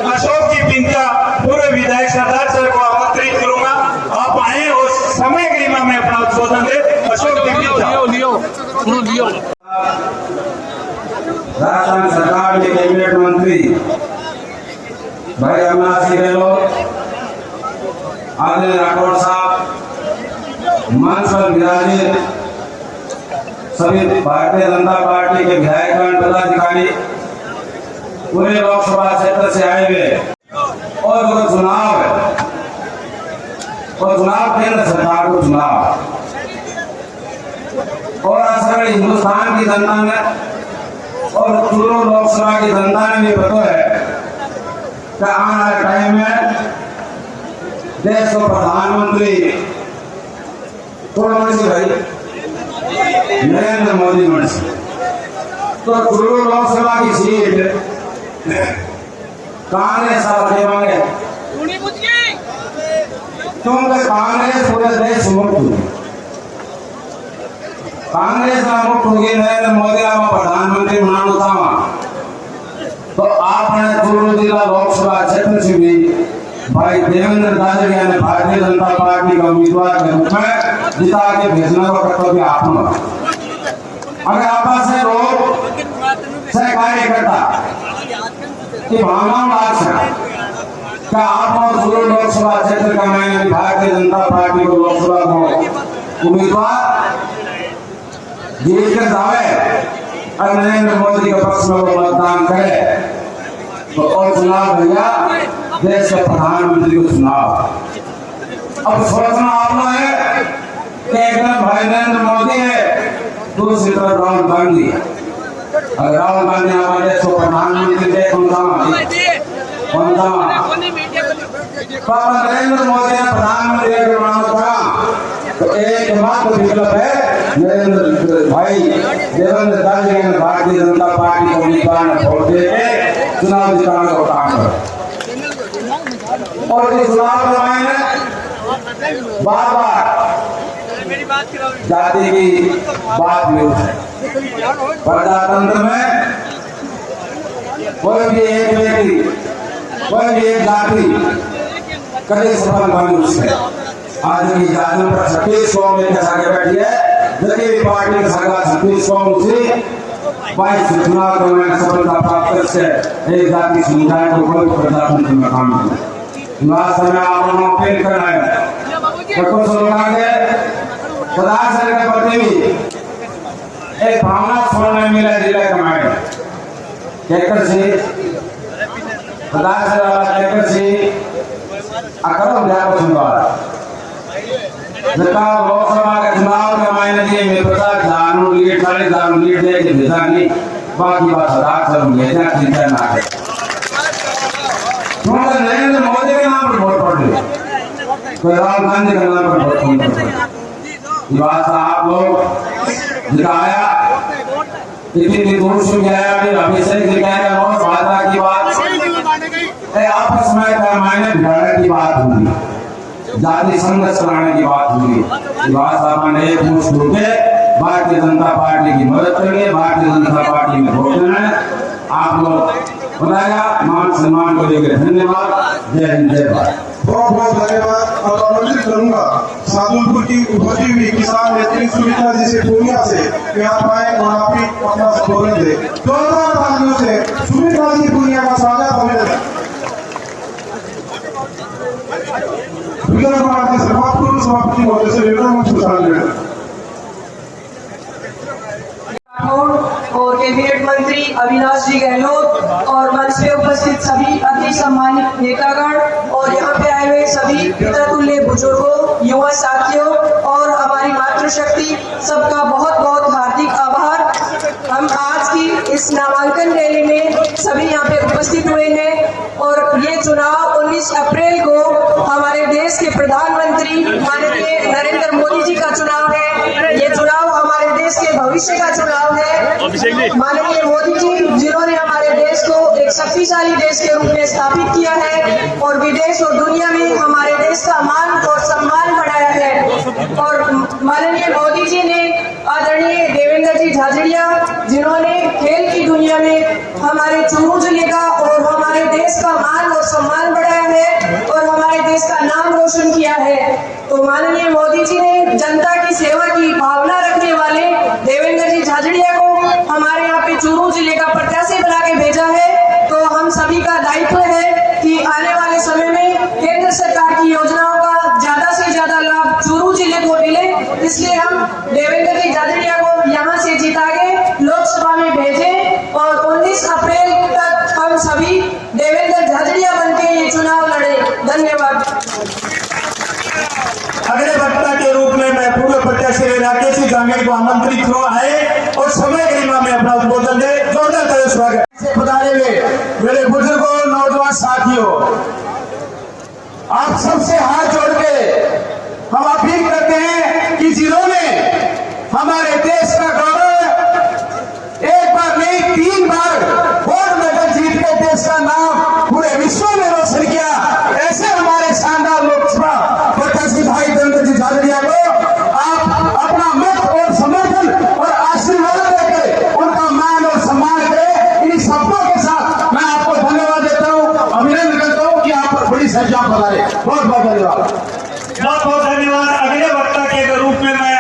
अशोक जी पिंका पूर्व विधायक सरदार सर को आमंत्रित करूंगा। आप आए और समय गरिमा में अपना उद्बोधन दे। अशोक जी पिंका। राजस्थान सरकार के कैबिनेट मंत्री भाई अविनाश सिंह गहलोत, आदिल राठौड़ साहब, मंच पर विराजित सभी भारतीय जनता पार्टी के विधायकगण, पदाधिकारी, पूरे लोकसभा क्षेत्र से आए हुए और जो चुनाव है और चुनाव केंद्र सरकार को चुनाव और असर हिंदुस्तान की जनता ने और चूरू लोकसभा की जनता ने भी पता है कि आने वाले टाइम में देश को प्रधानमंत्री कौन भाई नरेंद्र मोदी मर्जी। तो चूरू लोकसभा की सीट कांग्रेस मांगे, क्योंकि कांग्रेस पूरे देश मुक्त हुई, कांग्रेस मुक्त होगी, नरेंद्र मोदी का प्रधानमंत्री बनाना था। तो आपने चूरू जिला लोकसभा क्षेत्र से भी भाई देवेंद्र झाझड़िया ने भारतीय जनता पार्टी का उम्मीदवार के रूप में जिता के भेजना का कर्तव्य आपने। अगर आप से लोग कार्यकर्ता की भावनाओं क्या आप चूरू लोकसभा क्षेत्र का मैंने भारतीय जनता पार्टी को लोकसभा को उम्मीदवार जीत कर जावे और नरेंद्र मोदी के पक्ष में वो मतदान करे तो और चुनाव भैया देश के प्रधानमंत्री को चुनाव। अब सोचना आपका है कि एकदम भाई नरेंद्र मोदी है, दूसरी तरफ राहुल गांधी। अगर राहुल गांधी हमारे देश को प्रधानमंत्री दे कौन नरेंद्र मोदी ने प्रधानमंत्री तो एकमात्र विकल्प है नरेंद्र भाई देवेंद्र झाझड़िया ने भारतीय जनता पार्टी को उम्मीदवार वोट दे के चुनाव जिताने का काम करो। और इस चुनाव में मैंने बार बार जाति की बात भी उठाई। प्रजातंत्र में कोई भी एक व्यक्ति, कोई भी एक जाति कभी सफल मनुष्य है। आज की जाति पर 36 में आगे बैठी है, जबकि पार्टी का सरकार 36 से 22 चुनाव में मैंने सफलता प्राप्त कर से एक जाति समुदाय को कोई प्रजातंत्र में काम किया। आज समय आप लोगों को अपील करना है कि कुछ लोग आगे प्रधान के प्रति भी एक भावना छोड़ने मिला जिला कमाए कहकर से प्रधान से कहकर से अकरम ध्यान सुनवार जब लोकसभा के चुनाव में मायने दिए मेरे प्रचार जानू लीड दे के भेजा नहीं बाकी बात सरकार से हम भेजा चिंता ना है। तुमने नरेंद्र मोदी के नाम पर वोट पड़ रही कोई राहुल गांधी के नाम पर वोट पड़ रही बात आप लोग दिखाया इतनी दूर से गया अभी से दिखाया और भाजपा की बात आपस में पैमाने भिड़ने की बात होगी, जाति संघर्ष कराने की बात होगी। बात सामान्य एक मुश्त होकर भारतीय जनता पार्टी की मदद करेंगे, भारतीय जनता पार्टी में वोट देना है। आप लोग बताया मान सम्मान को लेकर धन्यवाद। जय हिंद जय भारत। बहुत बहुत धन्यवाद। और आमंत्रित करूंगा सादुलपुर की उभरती हुई किसान नेत्री सुविधा जिसे पूर्णिया से यहाँ आए और आप ही अपना संबोधन दे। जोरदार तालियों से सुविधा जी पूर्णिया का स्वागत अभिनंदन। विधानसभा के सभापति महोदय से और कैबिनेट मंत्री अविनाश जी गहलोत और मंच पे उपस्थित सभी अति सम्मानित नेतागण और यहाँ पे आए हुए सभी पितृतुल्य बुजुर्गों, युवा साथियों और हमारी मातृशक्ति सबका बहुत बहुत हार्दिक आभार। हम आज की इस नामांकन रैली में सभी यहाँ पे उपस्थित हुए हैं और ये चुनाव 19 अप्रैल को हमारे देश के प्रधानमंत्री माननीय नरेंद्र मोदी जी का चुनाव है। ये चुनाव हमारे देश के भविष्य का चुनाव है। माननीय मोदी जी जिन्होंने हमारे देश को एक शक्तिशाली देश के रूप में स्थापित किया है और विदेश और दुनिया में हमारे देश का मान और सम्मान बढ़ाया है। और माननीय मोदी जी ने आदरणीय देवेंद्र जी झाझड़िया जिन्होंने खेल की दुनिया में हमारे चूरू जिले का और हमारे देश का मान और सम्मान बढ़ाया है और हमारे देश का नाम रोशन किया है। तो माननीय मोदी जी ने जनता की सेवा की भावना रखने वाले देवेंद्र जी झाझड़िया को हमारे यहाँ पे चूरू जिले का प्रत्याशी बना के भेजा है। तो हम सभी का दायित्व है कि आने वाले समय में केंद्र सरकार की योजनाओं का ज्यादा से ज्यादा लाभ चूरू जिले को मिले, इसलिए हम देवेंद्र जी झाझड़िया को यहाँ से जिता के लोकसभा में भेजें और 19 अप्रैल तक हम सभी देवेंद्र झाझड़िया बनके ये चुनाव लड़े। धन्यवाद। अगले वक्ता के रूप में मैं पूर्व प्रत्याशी राकेश जांगेड़ को आमंत्रित हुआ है और समय गरिमा में अपना उद्बोधन दे। जोरदार स्वागत से बताने हुए मेरे बुजुर्गों, नौजवान साथियों, आप सबसे हाथ जोड़ के हम अपील करते हैं कि जिन्होंने हमारे देश का गौरव एक बार नहीं 3 बार गोल्ड मेडल जीत के देश का नाम पूरे विश्व में रोशन किया, ऐसे हमारे शानदार लोकसभा प्रत्याशी भाई देवेंद्र जी झाझड़िया को आप अपना मत और समर्थन और आशीर्वाद देकर उनका मान और सम्मान करें। इन शब्दों के साथ मैं आपको धन्यवाद देता हूँ, अभिनंदन करता हूँ कि आप पर बड़ी संख्या में पधारे। बहुत बहुत धन्यवाद। बहुत बहुत धन्यवाद। अगले वक्ता के रूप में मैं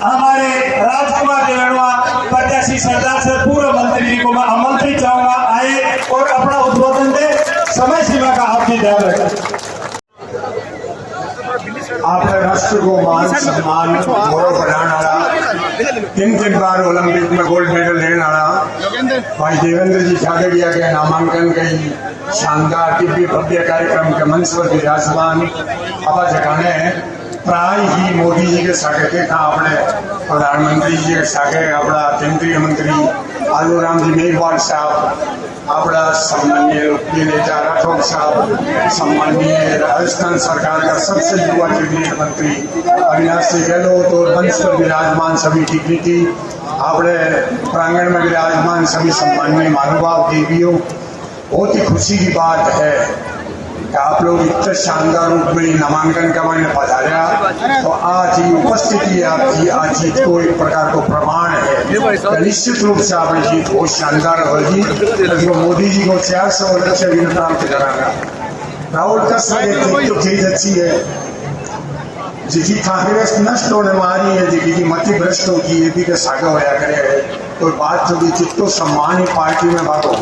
हमारे राजकुमार देवड़वा प्रत्याशी सरदार से पूर्व मंत्री जी को मैं आमंत्रित चाहूंगा आए और अपना उद्बोधन दे। समय सीमा का आप भी ध्यान रखें। आपने राष्ट्र को मान सम्मान गौरव बढ़ाने वाला 3 बार ओलंपिक में गोल्ड मेडल लेने वाला भाई देवेंद्र जी झाझड़िया के नामांकन के शानदार दिव्य भव्य कार्यक्रम के मंच पर विराजमान आवाज जगाने प्राय ही मोदी जी के सागे था अपने प्रधानमंत्री जी के सागे अपना केंद्रीय मंत्री आलूराम जी मेघवाल साहब, अपना सम्मानीय लोकप्रिय नेता राठौर साहब, सम्मानीय राजस्थान सरकार का सबसे युवा कैबिनेट मंत्री अविनाश जी गहलोत और मंच पर विराजमान सभी डिग्निटी, अपने प्रांगण में विराजमान सभी सम्मानीय महानुभाव देवियों, बहुत ही खुशी की बात है कि आप लोग इतने शानदार रूप में नामांकन का मैंने पधारा, तो आज ही उपस्थिति आपकी आज जीत को एक प्रकार को प्रमाण है। तो निश्चित रूप से आप जीत बहुत शानदार होगी। तो मोदी जी को 400 वर्ष से विनम्र कराना। राहुल का तो चीज अच्छी है, जी कांग्रेस नष्ट होने मारी है, जी मति भ्रष्ट होगी, ये भी के सागा होया करे। तो बात जो चित्त को सम्मान पार्टी में बात हो,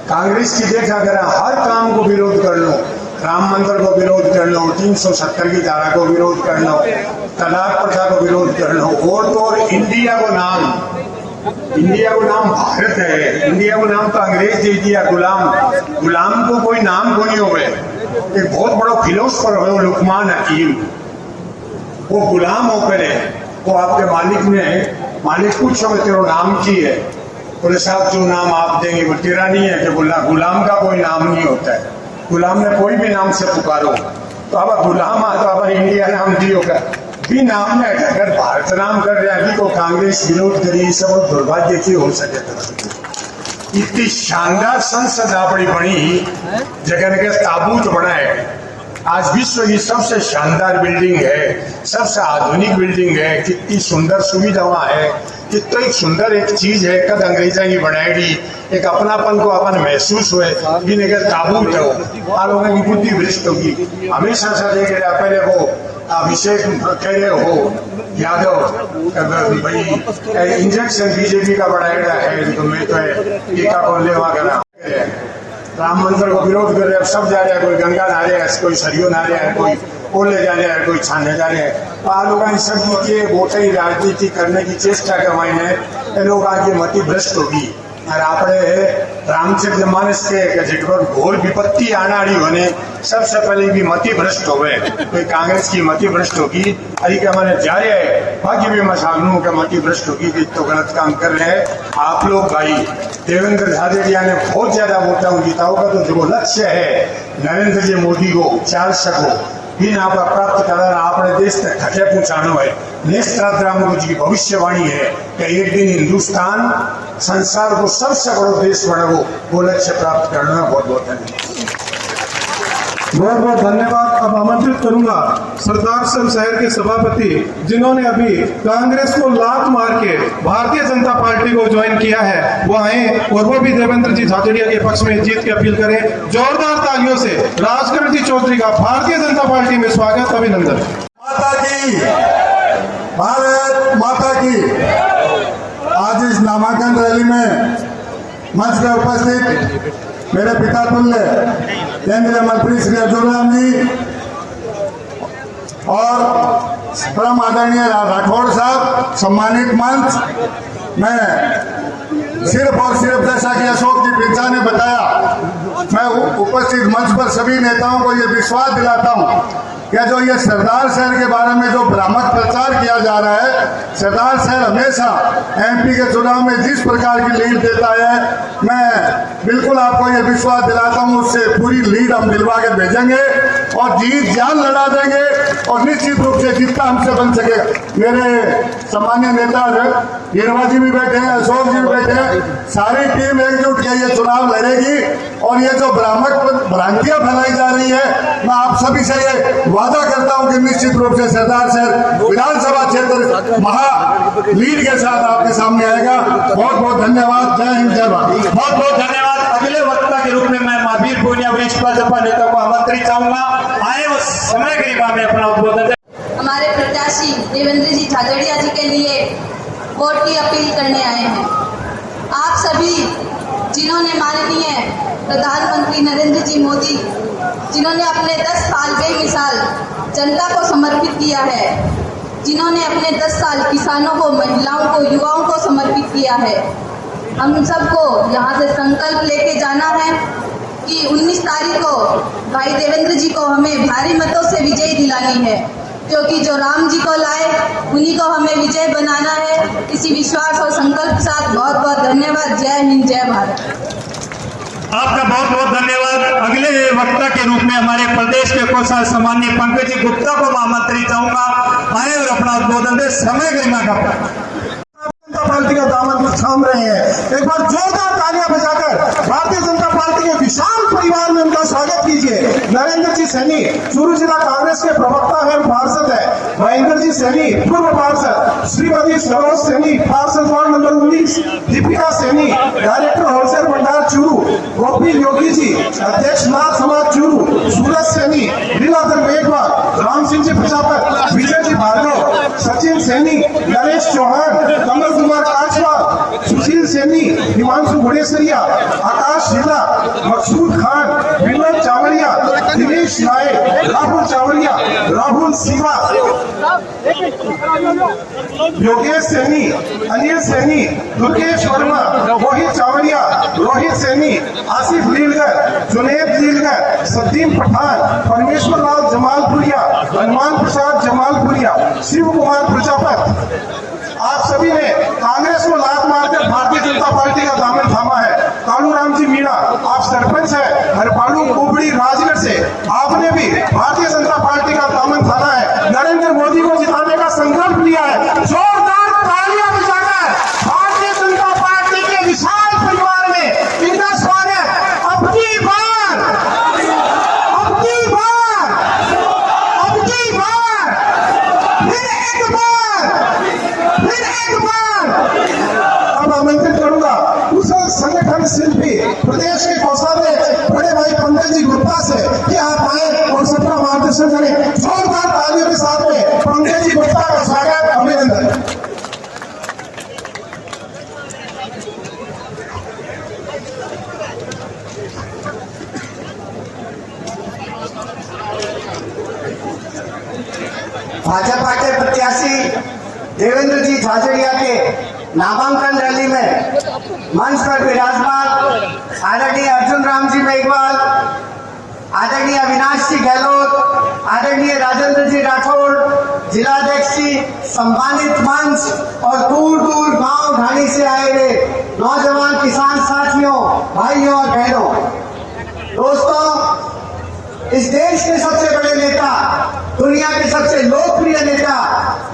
कांग्रेस की देखा करा हर काम को विरोध कर लो, राम मंदिर को विरोध कर लो, 370 की धारा को विरोध कर लो, तलाक प्रथा को विरोध कर लो, और तो और इंडिया को नाम भारत है, इंडिया को नाम तो अंग्रेज दे दिया, गुलाम को कोई नाम को नहीं हो गए। एक बहुत बड़ा फिलोसफर हो लुकमान हकीम, वो गुलाम होकर है, वो आपके मालिक पूछो तेरा नाम की है, बोले साहब जो नाम आप देंगे वो तेरा नहीं है। कि गुलाम का कोई नाम नहीं होता है, गुलाम ने कोई भी नाम से पुकारो। तो अब गुलाम तो अब इंडिया नाम दियो का भी नाम में अगर भारत नाम कर रहे हैं को कांग्रेस विरोध करी, सब दुर्भाग्य की हो सके। इतनी शानदार संसद अपनी बनी, जगह के ताबूत बना है। आज विश्व की सबसे शानदार बिल्डिंग है, सबसे आधुनिक बिल्डिंग है, कितनी सुंदर सुविधाएं है, कितना एक सुंदर एक चीज है। कद अंग्रेजा की बनाएगी, एक अपनापन को अपन महसूस हुए, जिन्हें के ताबूत हो, आ लोगों की बुद्धि भ्रष्ट होगी। हमेशा से देख रहे पहले वो अभिषेक कह रहे हो यादव भाई इंजेक्शन बीजेपी का बढ़ाएगा है, तो मैं तो टीका को लेवा करा राम मंदिर को विरोध कर रहे हैं। सब जा रहे हैं, कोई गंगा नहा रहे हैं, कोई सरयू नहा रहे हैं, कोई ओले जा रहे हैं, कोई छाने जा रहे हैं। आ लोग सब के वोटे राजनीति करने की चेष्टा करवाई है, लोग आगे मति भ्रष्ट होगी। और आपने रामचरित मानस के जिक्र घोर विपत्ति आनाड़ी होने सबसे पहले भी मति भ्रष्ट हो गए, कोई कांग्रेस की मति भ्रष्ट होगी। अरे क्या मैंने जा रहे हैं बाकी भी मसालू का मति भ्रष्ट होगी कि तो गलत काम कर रहे हैं आप लोग। भाई देवेंद्र झाझड़िया ने बहुत ज्यादा वोटा जीता होगा, तो जो लक्ष्य है नरेंद्र जी मोदी को 400 को इन आप प्राप्त करना, आपने देश तक खटे पहुंचाना है। नेस्त्राम जी की भविष्यवाणी है कि एक दिन हिंदुस्तान संसार को सबसे बड़ा देश बने, वो लक्ष्य प्राप्त करना। बहुत बहुत धन्यवाद। बहुत बहुत धन्यवाद। अब आमंत्रित करूंगा सरदार सर शहर के सभापति, जिन्होंने अभी कांग्रेस को लात मार के भारतीय जनता पार्टी को ज्वाइन किया है, वो आए और वो भी देवेंद्र जी झाझड़िया के पक्ष में जीत की अपील करें। जोरदार तालियों से राजकरण जी चौधरी का भारतीय जनता पार्टी में स्वागत, अभिनंदन। माता की, भारत माता की। आज इस नामांकन रैली में मंच पर उपस्थित मेरे पिता तुल्य केंद्रीय मंत्री श्री अर्जुन राम जी और परम आदरणीय राठौड़ साहब, सम्मानित मंच, मैं सिर्फ और सिर्फ जैसा कि अशोक जी पिंचा ने बताया, मैं उपस्थित मंच पर सभी नेताओं को ये विश्वास दिलाता हूँ कि जो ये सरदार शहर के बारे में जो भ्रामक प्रचार किया जा रहा है, सरदार शहर हमेशा एमपी के चुनाव में जिस प्रकार की लीड देता है, मैं बिल्कुल आपको ये विश्वास दिलाता हूँ उससे पूरी लीड हम दिलवा के भेजेंगे और जीत जान लड़ा देंगे और निश्चित रूप से जितना हमसे बन सकेगा। मेरे सम्मान्य नेता गिरवा जी भी बैठे हैं, अशोक जी भी बैठे हैं, सारी टीम एकजुट के ये चुनाव लड़ेगी और ये जो भ्रामक भ्रांतियां फैलाई जा रही है, मैं आप सभी से ये वादा करता हूं कि निश्चित रूप से सरदार शहर विधानसभा क्षेत्र महा लीड के साथ आपके सामने आएगा। बहुत बहुत धन्यवाद। जय हिंद, जय भारत। बहुत बहुत धन्यवाद। अगले वक्ता के रूप में मैं महावीर पूर्णिया वरिष्ठ भाजपा नेता को आमंत्रित चाहूंगा, आए उस समय गरीबा में अपना उद्बोधन। हमारे प्रत्याशी देवेंद्र जी झाझड़िया जी के लिए वोट की अपील करने आए हैं। आप सभी जिन्होंने माननीय प्रधानमंत्री नरेंद्र जी मोदी, जिन्होंने अपने 10 साल बेमिसाल जनता को समर्पित किया है, जिन्होंने अपने 10 साल किसानों को, महिलाओं को, युवाओं को समर्पित किया है, हम सबको यहाँ से संकल्प लेके जाना है कि 19 तारीख को भाई देवेंद्र जी को हमें भारी मतों से विजय दिलानी है, क्योंकि जो राम जी को लाए उन्हीं को हमें विजय बनाना है। इसी विश्वास और संकल्प के साथ बहुत बहुत धन्यवाद। जय हिंद, जय भारत। आपका बहुत बहुत धन्यवाद। अगले वक्ता के रूप में हमारे प्रदेश के कोषाध्यक्ष सम्माननीय पंकज जी गुप्ता को आमंत्रित चाहूंगा, आए और अपना उद्बोधन दे। समय गरिमा का जनता पार्टी का दामन थाम रहे हैं, एक बार जोरदार तालियां बजाकर भारतीय जनता पार्टी के विशाल परिवार में उनका स्वागत कीजिए। नरेंद्र जी सैनी चूरू जिला कांग्रेस के प्रवक्ता एवं पार्षद है, महेंद्र जी सैनी पूर्व पार्षद, श्रीमती सरोज सैनी पार्षद ward number 19, Deepika Saini director wholesale भंडार चूरू, गोपी योगी जी अध्यक्ष नाथ समाज चूरू, सूरज सैनी, लीलाधर मेघवाल, राम सिंह जी प्रजापत, विजय जी भार्गव, सचिन सैनी, नरेश चौहान, कमल कुमार काजवाल, सुशील सैनी, हिमांशु घोड़ेसरिया, आकाश जिला, मकसूद खान, विनोद चावड़िया, दिनेश नायक, राहुल चावड़िया, राहुल सिवा, योगेश सैनी, अनिल सैनी, दुर्गेश वर्मा, रोहित चावड़िया, रोहित सैनी, आसिफ लीलगर, जुनेद लीलगर, सद्दीन पठान, परमेश्वर लाल जमालपुरिया, हनुमान प्रसाद जमालपुरिया, शिव कुमार प्रजापत। आप सभी ने कांग्रेस को लात मारकर भारतीय जनता पार्टी का दामन थामा है। कालूराम जी मीणा, आप सरपंच है हरपालू कुबड़ी राजगढ़ से, आपने भी भारतीय जनता पार्टी का दामन थामा है, नरेंद्र मोदी को जिताने का संकल्प लिया है। जोरदार तालियां बजाकर भारतीय जनता पार्टी के विशाल परिवार में इनका स्वागत। अब की बार अब आमंत्रित करूंगा कुशल संगठन शिल्पी प्रदेश के कोषाध्यक्ष बड़े भाई पंकज जी गुप्ता से कि आप आए और सबका मार्गदर्शन करें। जोरदार तालियों के साथ में पंकज जी गुप्ता का स्वागत, अभिनंदन। भाजपा के प्रत्याशी देवेंद्र जी झाझड़िया के नामांकन रैली में मंच पर विराजमान आदरणीय अर्जुन राम जी मेघवाल, आदरणीय अविनाश जी गहलोत, आदरणीय राजेंद्र जी राठौड़, जिलाध्यक्ष जी, सम्मानित मंच और दूर दूर गांव ढाणी से आए हुए नौजवान किसान साथियों, भाइयों और बहनों, दोस्तों, इस देश के सबसे बड़े नेता, दुनिया के सबसे लोकप्रिय नेता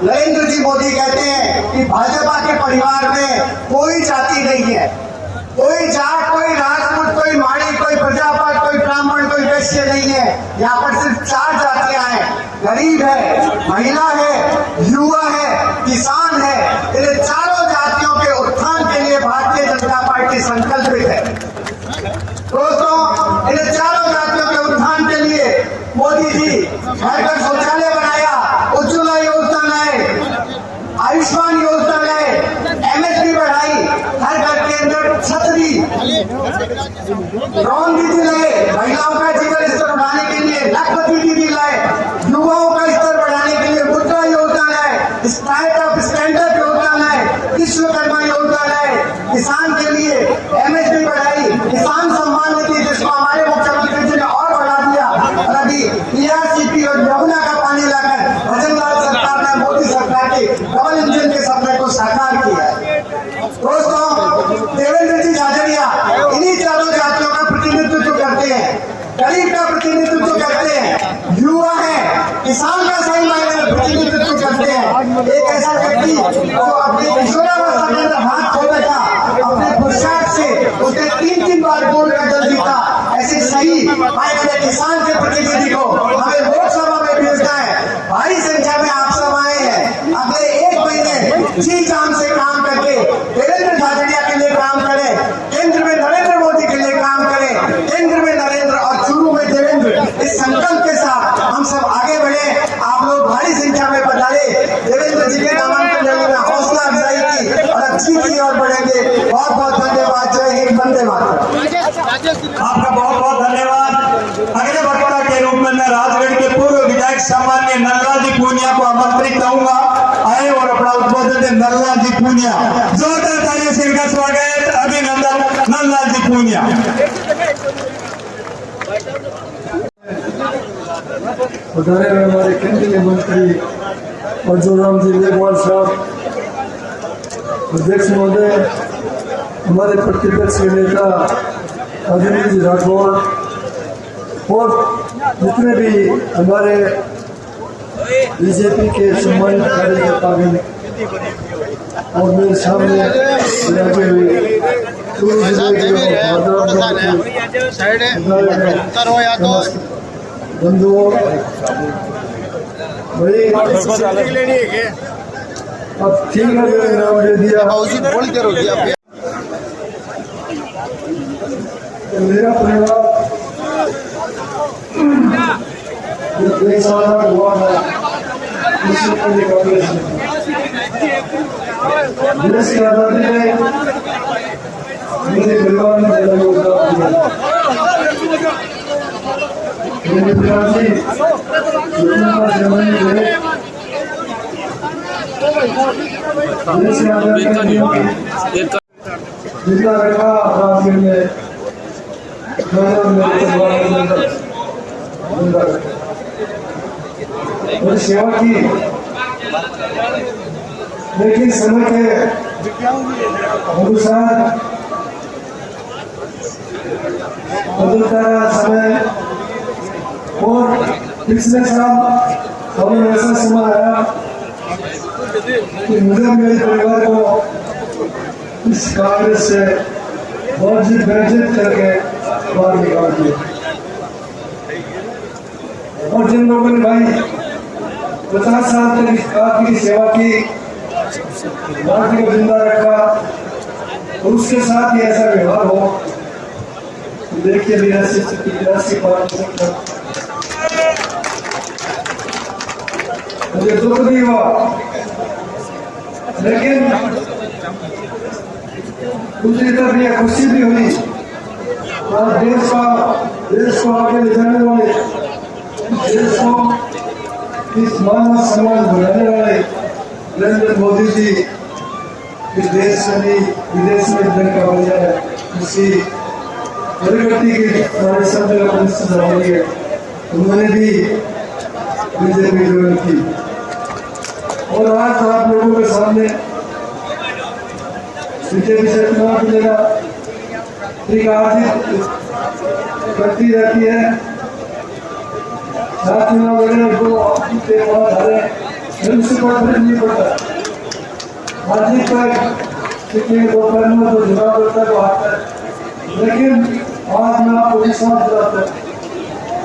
नरेंद्र जी मोदी कहते हैं कि भाजपा के परिवार में कोई जाति नहीं है, कोई जाट, कोई राजपूत, कोई माड़ी, कोई प्रजापत, कोई ब्राह्मण, कोई वैश्य नहीं है। यहाँ पर सिर्फ 4 जातियां हैं, गरीब है, महिला है, युवा है, किसान है। इन चारों जातियों के उत्थान के लिए भारतीय जनता पार्टी संकल्पित है। दोस्तों, इन चारों जातियों के उत्थान के लिए मोदी जी घर घर शौचालय बनाया, उज्ज्वला योजना लाए, आयुष्मान योजना लाए, एमएसपी बढ़ाई, हर घर के अंदर छतरी, ड्रोन दीदी लाए, महिलाओं का जीवन स्तर बढ़ाने के लिए लखपति दीदी लाए, युवाओं का स्तर बढ़ाने के लिए मुद्रा योजना लाए, स्टार्टअप स्टैंडअप योजना लाए, विश्वकर्मा योजना लाए, किसान के लिए एमएसपी बढ़ाई, किसान सम्मान निधि जिसको हमारे मुख्यमंत्री जी ने और बढ़ा दिया, और अभी ईआरसीपी और यमुना का पानी लाकर भजनलाल सरकार ने मोदी सरकार के डबल इंजन के सपने को साकार किया है। दोस्तों, देवेंद्र जी झाझड़िया इन्हीं चारों जातियों का प्रतिनिधित्व करते हैं, गरीब का प्रतिनिधित्व करते हैं, युवा है, किसान का सही मायने में प्रतिनिधित्व करते हैं। एक ऐसा व्यक्ति जो अपनी किशोरावस्था के अंदर हाथ खो बैठा, अपने पुरुषार्थ से उसने 3 बार गोल्ड मेडल जीता। ऐसे सही मायने में किसान के प्रतिनिधि को हमें लोकसभा में भेजना है। भारी संख्या में आप सब आए हैं। अगले 1 महीने जी जान से काम करके देवेंद्र झाझड़िया के लिए काम करें, केंद्र में नरेंद्र मोदी के लिए काम करें, केंद्र में नरेंद्र और चूरू में देवेंद्र, इस संकल्प के साथ हम सब आगे बढ़े। आप लोग भारी संख्या में पधारे, देवेंद्र जी के नामांकन रैली में हौसला अफजाई की और अच्छी की ओर बढ़ेंगे। बहुत बहुत धन्यवाद। जय हिंद, वंदे मातरम। आपका बहुत बहुत धन्यवाद। अगले वक्ता के रूप में मैं राजगढ़ के पूर्व विधायक सम्मान्य नल्ला जी पूनिया को आमंत्रित करूंगा, आए और अपना उद्बोधन दें। नल्ला जी पूनिया, जोरदार तालियों से इनका स्वागत, अभिनंदन। नल्ला जी पूनिया। पधारे हुए हमारे केंद्रीय मंत्री अर्जुन राम जी मेघवाल साहब, अध्यक्ष महोदय, हमारे प्रतिपक्ष के नेता राजेंद्र जी राठौड़ और जितने भी हमारे बीजेपी के सम्मानित कार्यकर्ता हैं और मेरे सामने लगे हुए चूरू जिले के बंधुओं, भाई अब ठीक है, मैंने नाम दे दिया। मेरा परिवार जो कई साल हुआ है उससे पहले कांग्रेस में देश की आजादी में मेरे परिवार ने बड़ा योगदान दिया। मेरे पिताजी स्वतंत्रता सेनानी थे। देश की आजादी में जिंदा रखा राजगीर में मेरे परिवार के अंदर जिंदा रखा और सेवा की। लेकिन समय के अनुसार बदलता रहा समय और पिछले साल हमें ऐसा समय आया कि मुझे मेरे परिवार को इस कांग्रेस से वर्जित करके बाहर निकाल दिया। और जिन लोगों ने भाई 50 साल तक इस पार्टी की सेवा की, पार्टी को जिंदा रखा और उसके साथ ही ऐसा व्यवहार हो, देखिए 82 पार्टी मुझे दुख नहीं हुआ, लेकिन दूसरी तरफ यह खुशी भी हुई और देश को आगे ले जाने वाले, देश को इस मान सम्मान बढ़ाने वाले नरेंद्र मोदी जी इस देश में नहीं विदेश में का बन जाए, इसकी प्रगति की हमारे सब जगह संभाली है। उन्होंने भी बीजेपी ज्वाइन की और आज आप लोगों के सामने बीजेपी से चुनाव मिलेगा, ठीक आर्थिक करती रहती है। साथ चुनाव लड़े तो नहीं पड़ता, आर्थिक पर कितने दोपहर में तो चुनाव करता तो आता है। लेकिन आज मैं आपको विश्वास दिलाता हूँ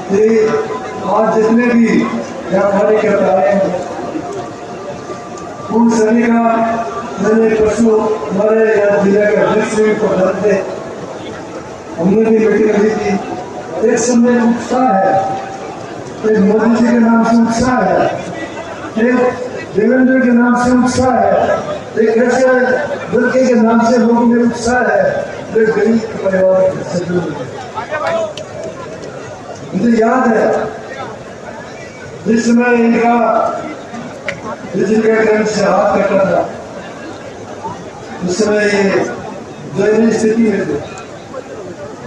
कि आज जितने भी व्यापारी करता है उन सभी का मैंने परसों हमारे यहाँ जिले के अध्यक्ष को थे, हमने भी मीटिंग ली थी। एक समय उत्साह है, एक मोदी जी के नाम से उत्साह है, एक देवेंद्र के नाम से उत्साह है, एक ऐसे लड़के के नाम से लोगों में उत्साह है जो गरीब परिवार से जुड़े। मुझे याद है जिस समय इनका ग्रंथ से हाथ कटा था, उस समय ये दयनीय स्थिति में थे।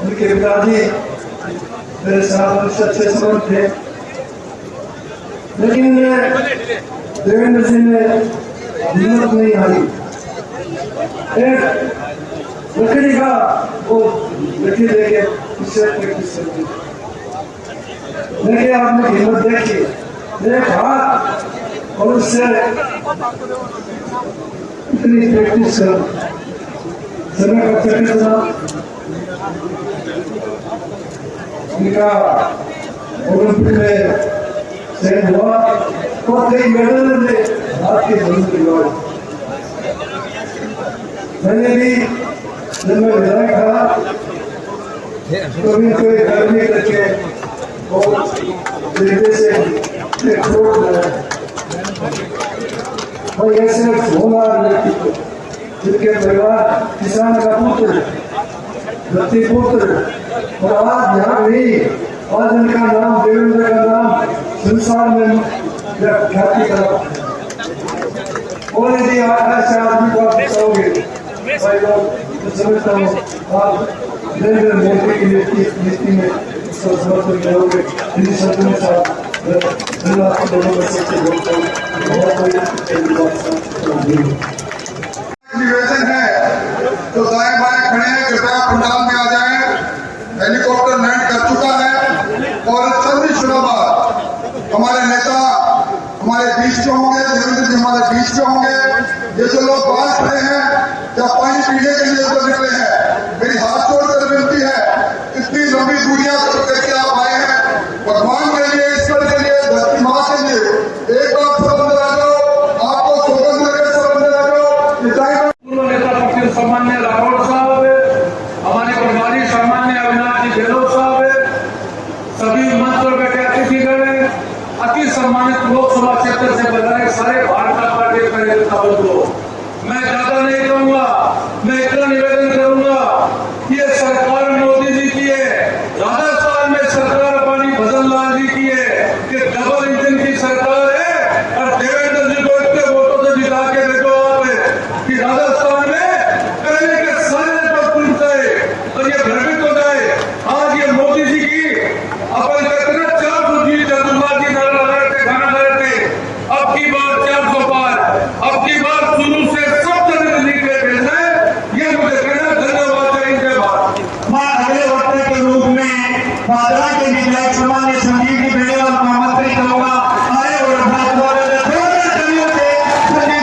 उनके पिताजी मेरे साथ अच्छे संबंध थे, लेकिन देवेंद्र जी ने हिम्मत नहीं हारी। एक लकड़ी का वो लकड़ी देके उससे प्रैक्टिस करती, लेकिन आपने हिम्मत देखी, एक हाथ और उससे इतनी प्रैक्टिस कर समय का चक्कर उनका ओलंपिक में चयन हुआ और कई मेडल ने भारत के जमीन दिलवाए। मैंने भी जब मैं विधायक था कभी कोई गर्मी करके और तरीके से एक रोड बनाया और ऐसे होनहार व्यक्ति जिनके परिवार किसान का पुत्र, धरती पुत्र, और आज यहाँ नहीं, आज इनका नाम देवेंद्र का नाम संसार में ख्याति करा। और यदि आज ऐसे आदमी को आप बताओगे भाई लोग तो समझता हूँ आप नरेंद्र मोदी की नीति में समर्थन करोगे। इन शब्दों के साथ निवेदन है तो दाएं बाएं खड़े हैं, कृपया पंडाल में आ जाएं। हेलीकॉप्टर लैंड कर चुका है और चंद क्षणों बाद हमारे नेता हमारे बीच में होंगे, देवेंद्र जी हमारे बीच में होंगे। ये जो लोग बाहर खड़े हैं या पानी पीने के लिए उधर निकले हैं, मेरी हाथ जोड़कर विनती है, इतनी लंबी दूरियां करके आप आए हैं, भगवान के लिए गहलोत साहब है, सभी मंच पर बैठे अतिथिगण है, अति सम्मानित लोकसभा क्षेत्र से बजाय सारे भारतीय पार्टी कार्यकर्ताओं को मैं ज्यादा नहीं कहूंगा, मैं इतना निवेदन करूंगा, ये सरकार मोदी जी की है, राजस्थान में सरकार पानी भजन लाल जी की है, ये डबल इंजन की सरकार है और देवेंद्र जी को इतने वोटों से जिता के देखो आप कि राजस्थान में पहले के सारे पर टूट गए और ये भ्रमित हो जाए। आज ये मोदी जी की अपन कहते हैं 400 जी जदुल्ला जी नारा लगा रहे थे, गाना गा रहे थे, अब की बार 400 पार, अब की बार शुरू से सब जगह निकले भेजना है, ये मुझे कहना। धन्यवाद, जय हिंद, जय भारत। मैं अगले वक्ता के रूप में भादरा के विधायक सामान्य संजीव जी बेड़ेवाल को आमंत्रित करूंगा। आए और अपना संजीव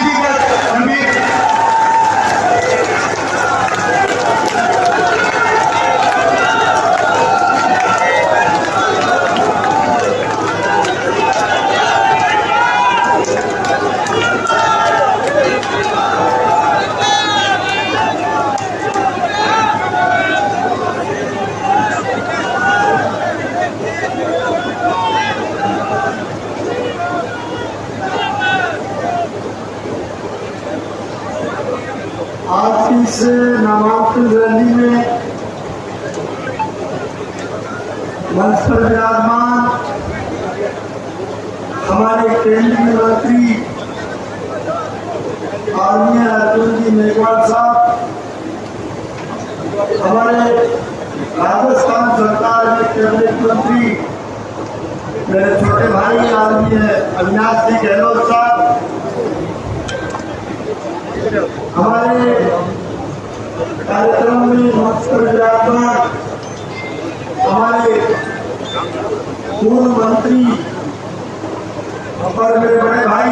जी का अमित आज की इस नामांकन रैली में मंच पर विराजमान हमारे केंद्रीय मंत्री आदरणीय अर्जुन जी मेघवाल साहब, हमारे राजस्थान सरकार के कैबिनेट मंत्री मेरे छोटे भाई आदरणीय अविनाश जी गहलोत साहब, हमारे कार्यक्रम में मंच पर विराजमान हमारे पूर्व मंत्री और मेरे बड़े भाई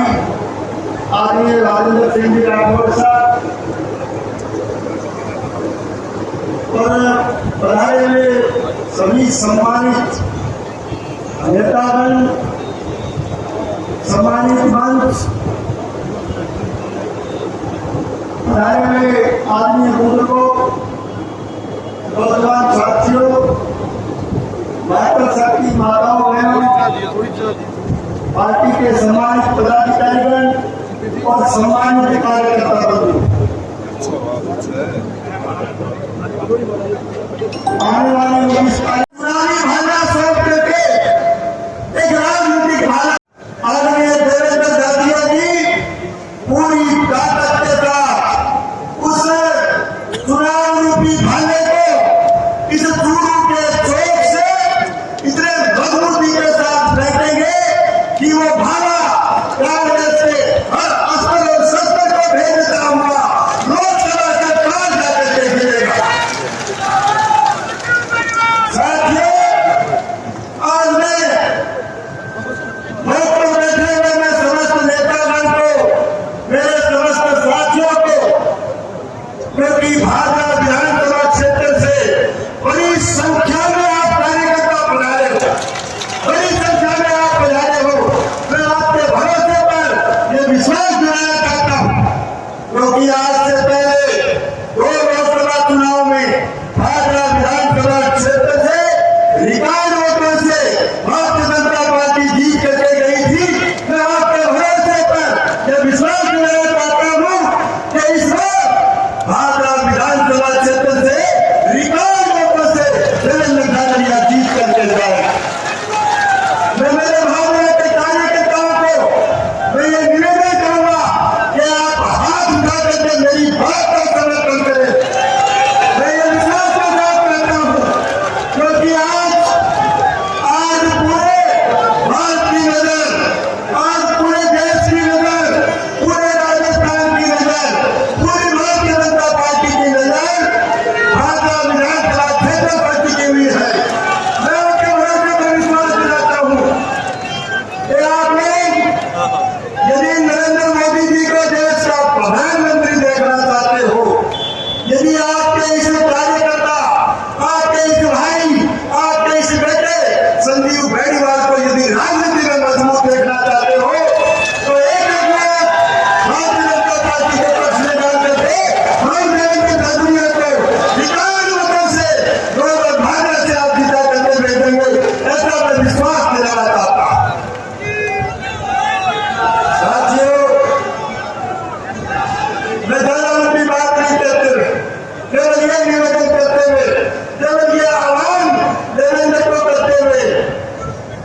आदरणीय राजेंद्र सिंह जी राठौर साहब और पधारे हुए सभी सम्मानित नेतागण, सम्मानित मंच, पधारे हुए आदरणीय बुजुर्गों, नौजवान साथियों, मातृशक्ति माताओं बहनों, पार्टी के सम्मानित पदाधिकारीगण और सम्मानित कार्यकर्ता बंधु, आने वाले पुरानी भावना सौंप करके एक राजनीतिक भावना आदरणीय देवेंद्र दादिया जी पूरी ताकत के साथ उस चुनाव रूपी भाले को इस चूरू के चौक से इतने मजबूती के साथ बैठेंगे कि वो भाला कांग्रेस से हर अस्तर और शस्त्र को भेज देता हुआ लोकसभा के पास जाकर देख लेगा।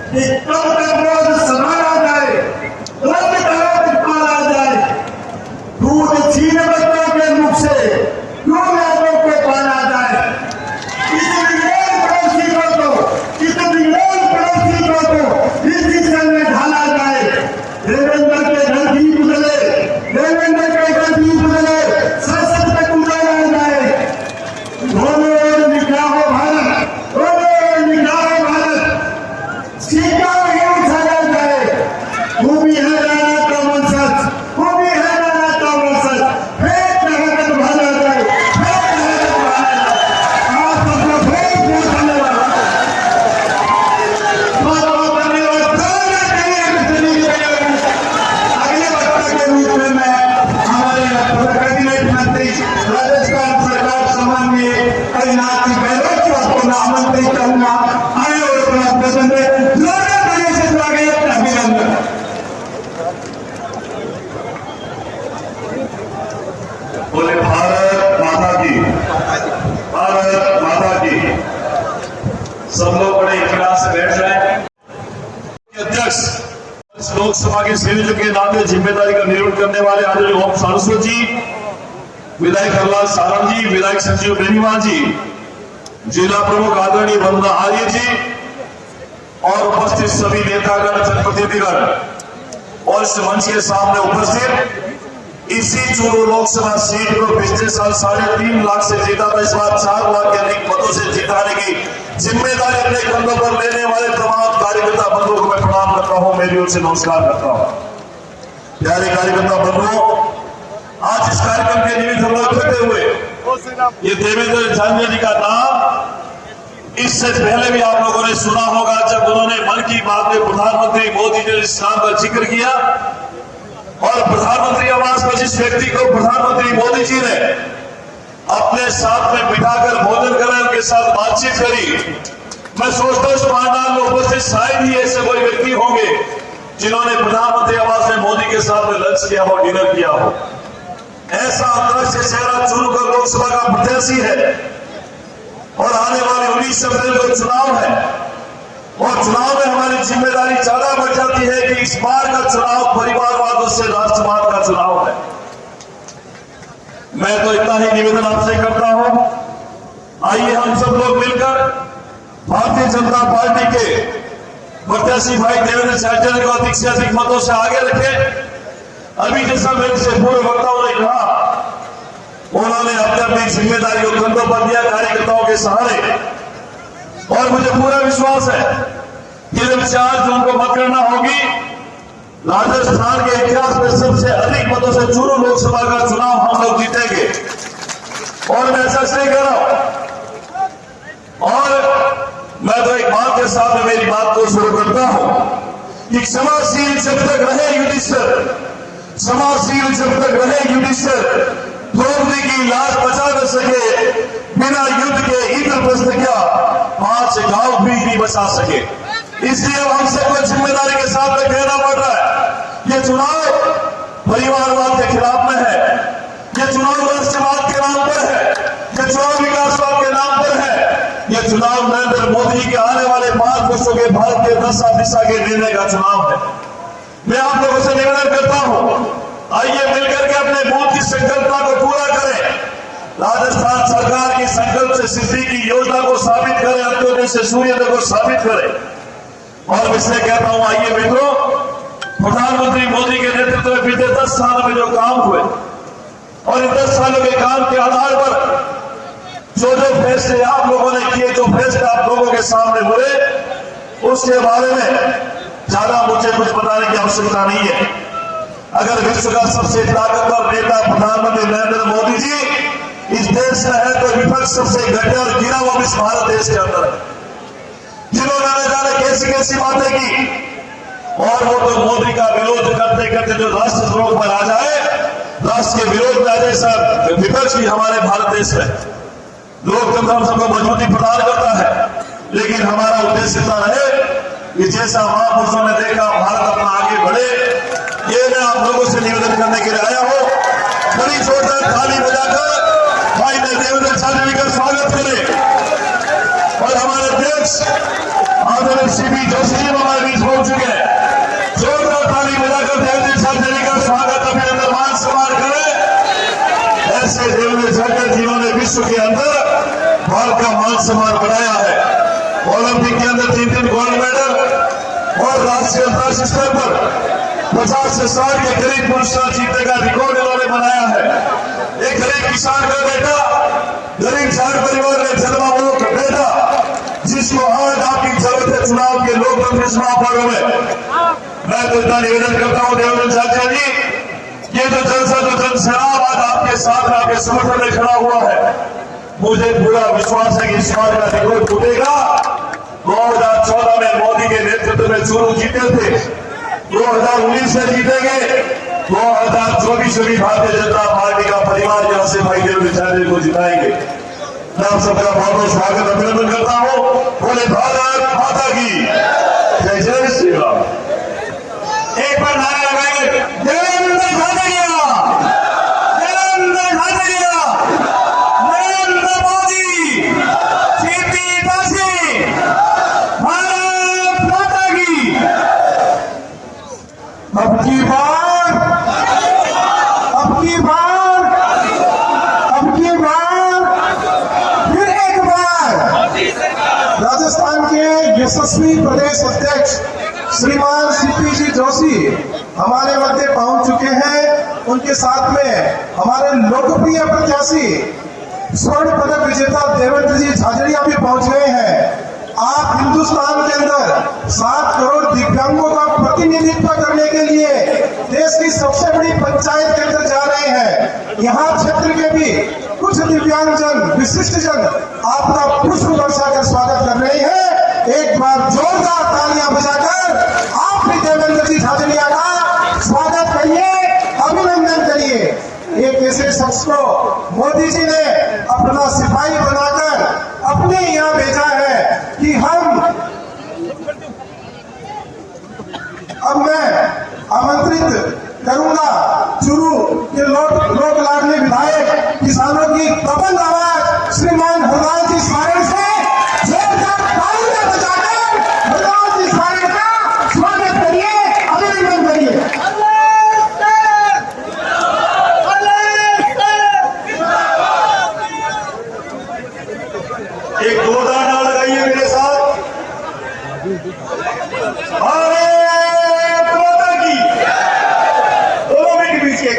कि कब तक रोज समाना जाए, रद्द करो माना जाए। दूध छीने बच्चों के मुख से क्यों लोगों को पाना जाए। किसी पड़ोसी को तो इस दिशा में ढाला जाए। देवेंद्र के घर भी बदले, देवेंद्र के घर भी बदले, संसद में उतारा जाए। दोनों ओर निगाहो भारत, दोनों ओर निगाहो भारत, सीधा नहीं उठाया जाए। वो भी है राणा का वंशज, वो भी है राणा का वंशज, फेंक हरकत भाला जाए, फेंक हरकत भाला जाए। आप सबको फेंक न धन्यवाद। अगले वक्ता के रूप में मैं हमारे कैबिनेट मंत्री राजस्थान सरकार सामान्य कल्याण गहलोत को आमंत्रित करूंगा। आए और अपना प्रसन्न जोरदार तालियों से स्वागत अभिनंदन। बोले भारत माता की, भारत माता की। सब लोग बड़े इख्लास से बैठ रहे हैं। अध्यक्ष लोकसभा के संयोजक के नाते जिम्मेदारी का निर्वहन करने वाले आदरणीय ओम सारस्वत जी, विधायक हरलाल सारंग जी, विधायक संजीव बेनीवाल जी, जिला प्रमुख आदरणीय वंदना आर्य जी और उपस्थित सभी नेतागण, जनप्रतिनिधिगण और इस मंच के सामने उपस्थित इसी चूरू लोकसभा सीट को पिछले साल 3.5 लाख से जीता था। इस बार 4 लाख के अधिक मतों से जिताने की जिम्मेदारी अपने कंधों पर लेने वाले तमाम कार्यकर्ता बंधुओं को मैं प्रणाम करता हूं, मेरी ओर से नमस्कार करता हूं। प्यारे कार्यकर्ता बंधुओं, आज इस कार्यक्रम के निमित्त हम लोग इकट्ठे हुए। ये देवेंद्र झांझा जी का नाम इससे पहले भी आप लोगों ने सुना होगा, जब उन्होंने मन की बात में प्रधानमंत्री मोदी जी ने इस नाम का जिक्र किया और प्रधानमंत्री आवास पर जिस व्यक्ति को प्रधानमंत्री मोदी जी ने अपने साथ में बिठाकर भोजन करा, उनके साथ बातचीत करी, मैं सोचता हूं पांडाल में उपस्थित शायद ही ऐसे कोई व्यक्ति होंगे जिन्होंने प्रधानमंत्री आवास में मोदी के साथ में लंच किया हो, डिनर किया हो। ऐसा अंतर्राष्ट्रीय शहर चूरू का लोकसभा का प्रत्याशी है और आने वाले 19 अप्रैल को चुनाव है और चुनाव में हमारी जिम्मेदारी ज्यादा बढ़ जाती है कि इस बार का चुनाव परिवारवाद से राष्ट्रवाद का चुनाव है। मैं तो इतना ही निवेदन आपसे करता हूं, आइए हम सब लोग मिलकर भारतीय जनता पार्टी के प्रत्याशी भाई देवेंद्र झांझा को अधिक से अधिक मतों से आगे रखें। अभी जैसा मेरे से पूर्व वक्ताओं ने कहा, उन्होंने अपने अपनी जिम्मेदारी को कंधों पर दिया कार्यकर्ताओं के सहारे और मुझे पूरा विश्वास है कि जब 4 जून को मतगणना होगी, राजस्थान के इतिहास में सबसे अधिक मतों से चूरू लोकसभा का चुनाव हम लोग जीतेंगे। और मैं ऐसा इसलिए कह रहा हूं और मैं तो एक बात के साथ में मेरी बात को शुरू करता हूं कि क्षमाशील जब तक रहे युधिष्ठिर, क्षमाशील जब तक रहे युधिष्ठिर, द्रौपदी की लाश बचा न सके, बिना युद्ध के इंद्रप्रस्थ क्या 5 गांव भी बचा सके। इसलिए अब हम सबको जिम्मेदारी के साथ में कहना पड़ रहा है, ये चुनाव परिवारवाद के खिलाफ में है, ये चुनाव राष्ट्रवाद के नाम पर है, ये चुनाव विकासवाद के नाम पर है, ये चुनाव नरेंद्र मोदी जी के आने वाले 5 वर्षों के भारत के दशा दिशा के निर्णय का चुनाव है। मैं आप लोगों से निवेदन करता हूं, आइए मिलकर के अपने बूथ की संकल्पना को पूरा करें, राजस्थान सरकार की संकल्प से सिद्धि की योजना को साबित करें, अंत्योदय से सूर्योदय को साबित करें। और इसलिए कहता हूं, आइए मित्रों, प्रधानमंत्री मोदी के नेतृत्व में बीते 10 सालों में जो काम हुए और इन 10 सालों के काम के आधार पर जो फैसले आप लोगों ने किए, जो फैसले आप लोगों के सामने हुए, उसके बारे में ज्यादा मुझे कुछ बताने की आवश्यकता नहीं है। अगर विश्व का सबसे ताकतवर नेता प्रधानमंत्री नरेंद्र मोदी जी इस देश में है तो विपक्ष सबसे घटिया और गिरा हुआ इस भारत देश के अंदर है, जिन्होंने न जाने कैसी कैसी बातें की और वो तो मोदी का विरोध करते करते जो राष्ट्रद्रोह पर आ जाए, राष्ट्र के विरोध में आ जाए, सब विपक्ष भी हमारे भारत देश में लोकतंत्र हम सबको मजबूती प्रदान करता है, लेकिन हमारा उद्देश्य इतना रहे कि जैसा महापुरुषों ने देखा भारत अपना आगे बढ़े। ये मैं आप लोगों से निवेदन करने के लिए आया हूं। बड़ी जोरदार ताली बजाकर भाई ने देवेंद्र झांझा जी का स्वागत करें और हमारे अध्यक्ष आदरणीय CP जोशी हमारे पहुंच चुके हैं। जोरदार ताली बजाकर देवेंद्र झाझड़ी का स्वागत अभिनंदन मान सम्मान करें। ऐसे देवेंद्र झाझड़ी जिन्होंने विश्व के अंदर भारत का मान सम्मान बढ़ाया है। ओलंपिक के अंदर 3 गोल्ड मेडल और राष्ट्रीय अंतर्राष्ट्रीय स्तर पर 50 से 60 के करीब पुरस्कार जीतने का रिकॉर्ड इन्होंने बनाया है। एक गरीब किसान का बेटा, गरीब झाड़ परिवार में जन्मा हुआ बेटा, जिसको आज आपकी जरूरत है चुनाव के लोकतंत्र चुनाव पर्व में। मैं तो इतना निवेदन करता हूं देवेंद्र झाझड़ी जी, ये जो जलसा जो जनसैलाब आज आपके साथ आपके समर्थन में खड़ा हुआ है, मुझे पूरा विश्वास है कि इस बार का रिकॉर्ड टूटेगा। 2014 में मोदी के नेतृत्व में चुनाव जीते थे, 2019 में जीतेंगे, 2024 में भी भारतीय जनता पार्टी का परिवार यहां से भाई देवेंद्र झाझड़ी को जिताएंगे। मैं आप सबका बहुत बहुत स्वागत अभिनंदन करता हूं। बोले भारत माता की जय, जय श्री राम। एक बार नारा लगाएंगे, देवेंद्र झाझड़ी, देवेंद्र झाझड़ी, नरेंद्र मोदी, सीपी दासी, भारत माता की। अब की बार राजस्थान के यशस्वी प्रदेश अध्यक्ष श्रीमान सीपी जी जोशी हमारे मध्य पहुंच चुके हैं। उनके साथ में हमारे लोकप्रिय प्रत्याशी स्वर्ण पदक विजेता देवेंद्र जी झाझड़िया भी पहुंच गए हैं। आप हिंदुस्तान के अंदर 7 करोड़ दिव्यांगों का प्रतिनिधित्व करने के लिए देश की सबसे बड़ी पंचायत के अंदर जा रहे हैं। यहाँ क्षेत्र के भी कुछ दिव्यांगजन, विशिष्टजन आपका पुष्प वर्षा कर स्वागत कर रहे हैं। एक बार जोरदार तालियां बजाकर आप भी देवेंद्र जी झाझड़िया का स्वागत करिए, अभिनंदन करिए। एक ऐसे शख्स को मोदी जी ने अपना सिपाही बनाकर अपने यहाँ भेजा है कि अब मैं आमंत्रित करूंगा चूरू के लोक लाडले विधायक किसानों की प्रबल आवाज श्रीमान हरदास जी सारण से जोरदार तालियां बजाकर हरदास जी सारण का स्वागत करिए, अभिनंदन करिए। एक जोरदार नारा लगाइए मेरे साथ, भारत माता की। 2 मिनट के बीच के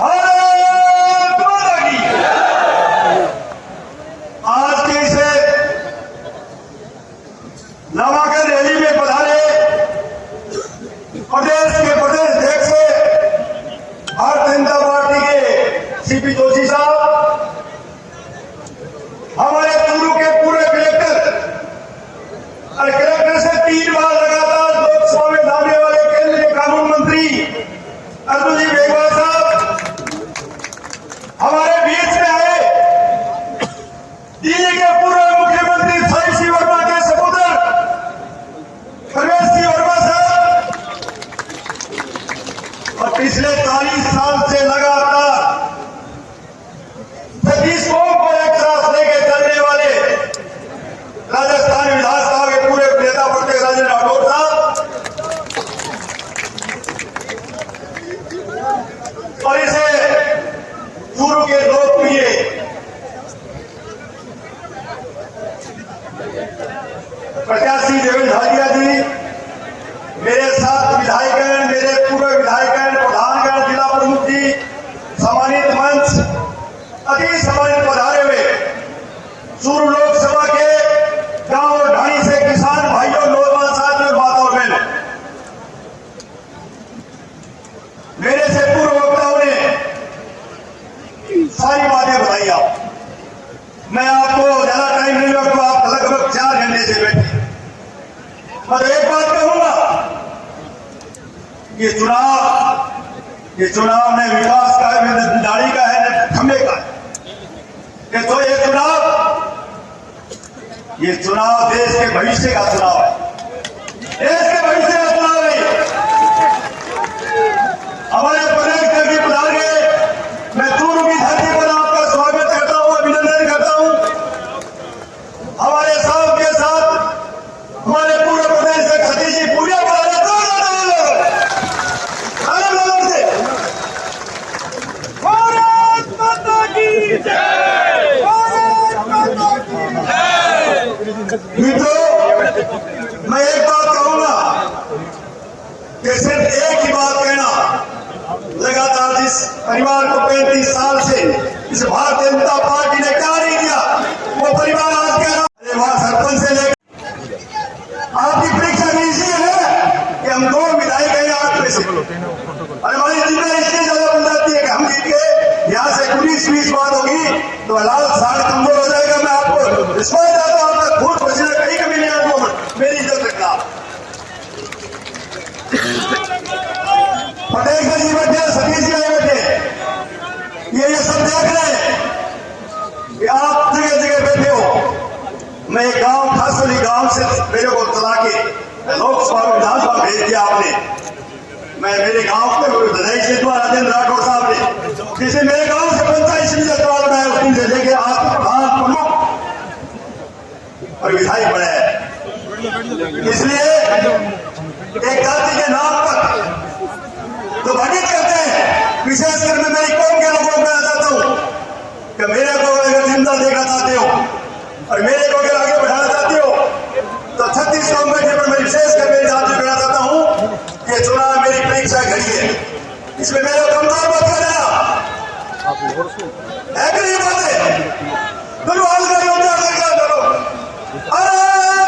भारत माता की। आज के इसे नामांकन रैली में पधारे प्रदेश के प्रदेश अध्यक्ष भारतीय जनता पार्टी के सीपी जोशी साहब, हमारे चूरू के पूरे कलेक्टर और कलेक्टर से 3 बार लगातार लोकसभा में दामने वाले केंद्रीय कानून मंत्री अर्जुन जी मेघवाल साहब हमारे बीच में आए। दिल्ली के पूर्व मुख्यमंत्री साई श्री वर्मा के सपुत्र प्रवेश सिंह वर्मा साहब, और पिछले 40 साल से लगातार सतीश को एक साथ लेके चलने वाले राजस्थान विधानसभा के पूरे नेता प्रत्येक राजेंद्र राठौर साहब, और इसे चूरू के लोकप्रिय प्रत्याशी देवेंद्र झाझड़िया जी, मेरे साथ विधायकगण, मेरे पूर्व विधायकगण, प्रधानगण, जिला प्रमुख जी, सम्मानित मंच, अति सम्मानित पधारे हुए चूरू लोकसभा के गांव और ढाणी से किसान भाइयों, नौजवान साथियों, माता और बहनों, मेरे से पूर्व वक्ताओं ने सारी बातें बताई। आप मैं आपको ज्यादा टाइम नहीं लूंगा, आप लगभग 4 घंटे से बैठे। मैं तो एक बात कहूंगा, ये चुनाव न विकास का है, न दाढ़ी का है, न खम्भे का है। तो ये चुनाव देश के भविष्य का चुनाव है, देश के भविष्य का चुनाव है। हमारे प्रदेश के पधार गए, मैं चूरू की धरती पर आपका स्वागत करता हूं, अभिनंदन करता हूं। हमारे साहब के साथ हमारे पूरे प्रदेश से सतीश जी पूरे परिवार को 35 साल से इस भारतीय जनता पार्टी ने क्या नहीं दिया, वो परिवार आज कह रहा है वहां सरपंच से लेकर आपकी परीक्षा इसी है कि हम 2 विधायक हैं 8 में से, और हमारी जिम्मेदारी इसलिए ज्यादा बन जाती है कि हम जीत के यहाँ से 19-20 बात होगी तो लाल साढ़ कमजोर हो जाएगा। मैं आपको विश्वास देता हूँ, आपका खून पसीना कहीं कभी नहीं आपको मेरी इज्जत रखना। पटेल जी बैठे, सतीश जी आए बैठे, ये सब देख रहे हैं कि आप जगह जगह बैठे हो। मैं एक गांव खासोली गांव से मेरे को चला के लोकसभा विधानसभा भेज दिया आपने। मैं मेरे गांव के विधायक से राजेंद्र राठौर साहब ने जिसे मेरे गांव से पंचायत समिति सवाल बनाया उस दिन से लेके आज प्रधान प्रमुख और विधायक बने हैं। इसलिए एक जाति के नाम पर तो भ्रमित करते हैं, विशेषकर मैं मेरी कौम के लोगों को कहना चाहता हूं कि मेरे को अगर जिंदा देखना चाहते हो और मेरे को अगर आगे बढ़ाना चाहते हो तो 36 कौम बैठे पर मैं विशेषकर मेरी जाति कहना चाहता हूं कि चुनाव मेरी परीक्षा घड़ी है, इसमें मेरे कमजोर मत करना है कि नहीं बात है। दोनों हाल करो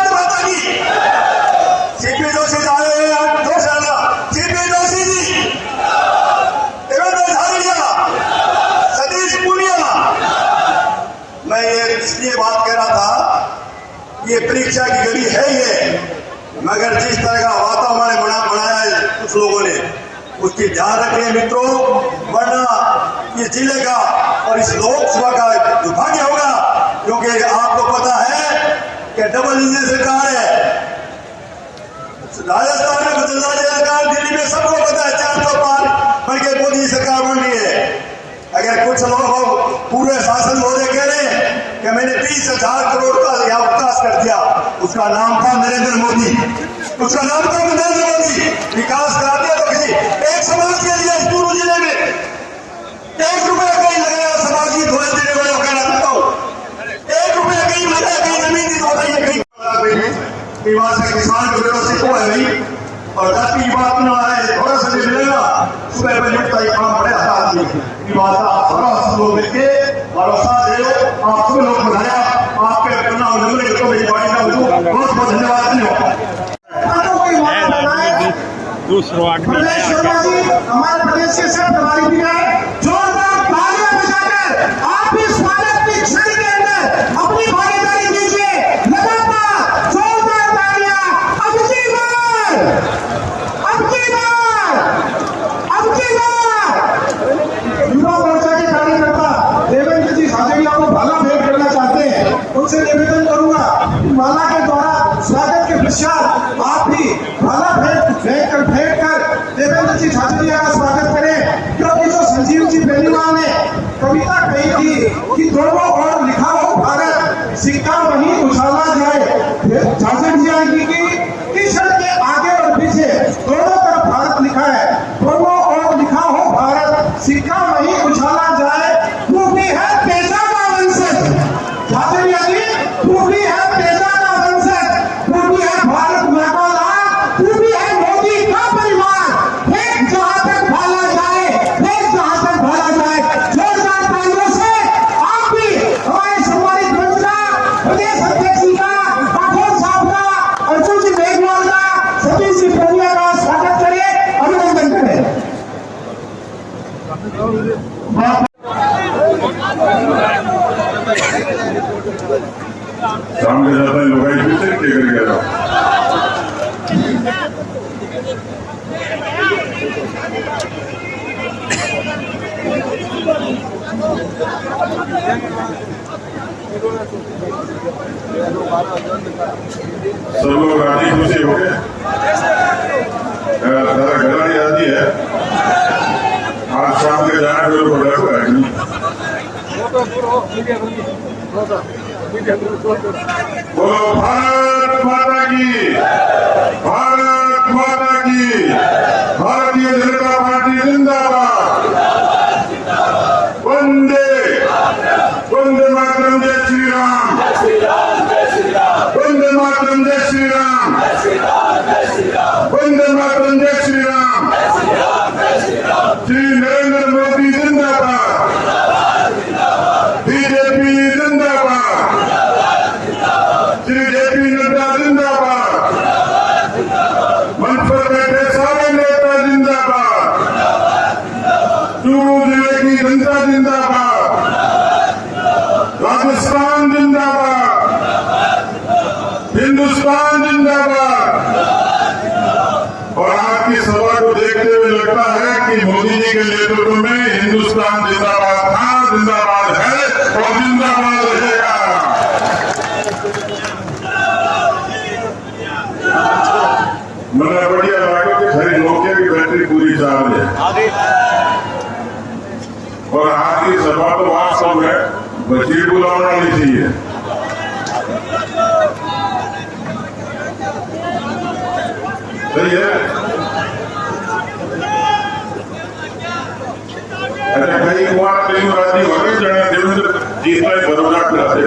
माता की सीपी जोशी जा रहे हैं, दो साला सीपी जोशी जी, देवेंद्र झाड़िया, सतीश पुनिया। मैं ये इसलिए बात कह रहा था, ये परीक्षा की घड़ी है ये, मगर जिस तरह का वातावरण बनाया है कुछ लोगों ने उसकी ध्यान रखें मित्रों, वरना इस जिले का और इस लोकसभा का दुर्भाग्य होगा, क्योंकि आपको पता है कि डबल इंजन सरकार है। राजस्थान में बदलना सरकार, दिल्ली में सबको पता है 400 पार बल्कि मोदी सरकार बन रही है। अगर कुछ लोग पूरे शासन मोदी कह रहे हैं कि मैंने 30,000 करोड़ का यहाँ विकास कर दिया, उसका नाम था नरेंद्र मोदी, उसका नाम था नरेंद्र मोदी। विकास कराते तो किसी एक समाज के लिए इस पूरे जिले में 1 रुपया कहीं लगाया, समाज की धोए देने वाले को कहना चाहता हूँ, 1 रुपया कहीं लगाया, कहीं जमीन दी तो बताइए कहीं किसान को व्यवस्थित हो है भाई, और जाति की बात न आए थोड़ा सा भी मिलेगा सुबह में निपटा ही काम पड़े हटा दी बात। आप थोड़ा सब लोग मिलके भरोसा दे, आप सब लोग बनाया आपके करना को मेरी बाड़ी का बहुत बहुत धन्यवाद। प्रदेश शर्मा जी हमारे प्रदेश के सब प्रभारी भी है, जोरदार तालियां बजाकर आप भी स्वागत की क्षण के अंदर अपनी भागीदारी दीजिए। लगातार जोरदार तालियां। अब की बार युवा मोर्चा के कार्यकर्ता देवेंद्र जी झाझड़िया को भाला भेंट करना चाहते हैं, उनसे निवेदन करूंगा कि माला के द्वारा स्वागत के पश्चात आप भी भाला भेंट कर देवेंद्र जी झाझड़िया का स्वागत करें। क्योंकि जो संजीव जी बेनीवाल ने कविता कही थी कि दोनों ओर लिखा हो भारत, सिक्का वहीं उछाला जाए, झाझड़िया जी की शर्त के आगे और पीछे दोनों तरफ भारत लिखा है, दोनों ओर लिखा हो भारत, सिक्का वहीं उछाला जाए। तू भी है पेशा का वंशज झाझड़िया जी, तू भी है पेशा का वंशज, तू भी है भारत माँ का लाल, तू भी है मोदी का परिवार। एक जहां तक भाला जाए, एक जहां तक भाला जाए। जोरदार तालियों से आप भी हमारे सम्मानित मंच का, प्रदेश अध्यक्ष जी का, राठौर साहब का, अर्जुन जी मेघवाल का, सतीश जी पुनिया का स्वागत करें, अभिनंदन करें। सामने जाता है लोग फिर से टेकर गया सब लोग राजी खुशी हो गए। दादा घराड़ी आती है, आज शाम के जाने को डर हुआ है। बोलो भारत माता की, भारत माता की, भारतीय जनता पार्टी जिंदाबाद, वंदे वंदे मातरम, जय श्री राम, वंदे मातरम, जय श्री राम, वंदे मातरम, जय श्री राम, श्री नरेंद्र मोदी जिंदाबाद। हिंदुस्तान जिंदाबाद। और आज की सभा को देखते हुए लगता है कि मोदी जी के नेतृत्व में हिंदुस्तान जिंदाबाद था, जिंदाबाद है और जिंदाबाद रहेगा। मुझे बढ़िया लगा कि खरी नोकिया की बैटरी पूरी चार्ज है। और आज की सभा तो वास्तव में बच्ची बुलाना नहीं चाहिए। सही है। अरे कई कुमार कई राजी हो गए जने देवेंद्र जीतना ही बरोड़ा कराते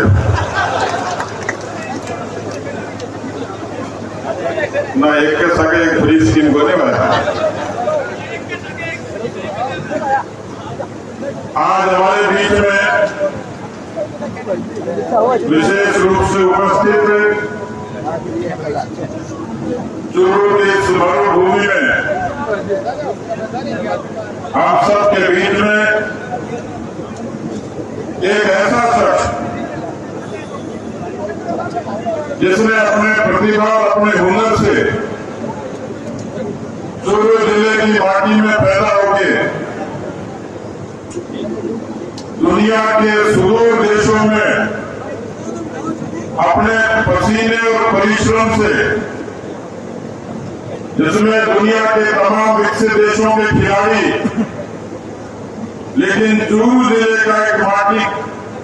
ना एक के सके एक फ्री स्कीम करने वाला। आज हमारे बीच में विशेष रूप से उपस्थित चूरू की इस मरुभूमि में हम सब के बीच में एक ऐसा शख्स जिसने अपने प्रतिभा और अपने हुनर से चूरू जिले की माटी में पैदा होके दुनिया के सुदूर देशों में अपने पसीने और परिश्रम से, जिसमें दुनिया के तमाम विकसित देशों के खिलाड़ी, लेकिन चूरू जिले का एक माटी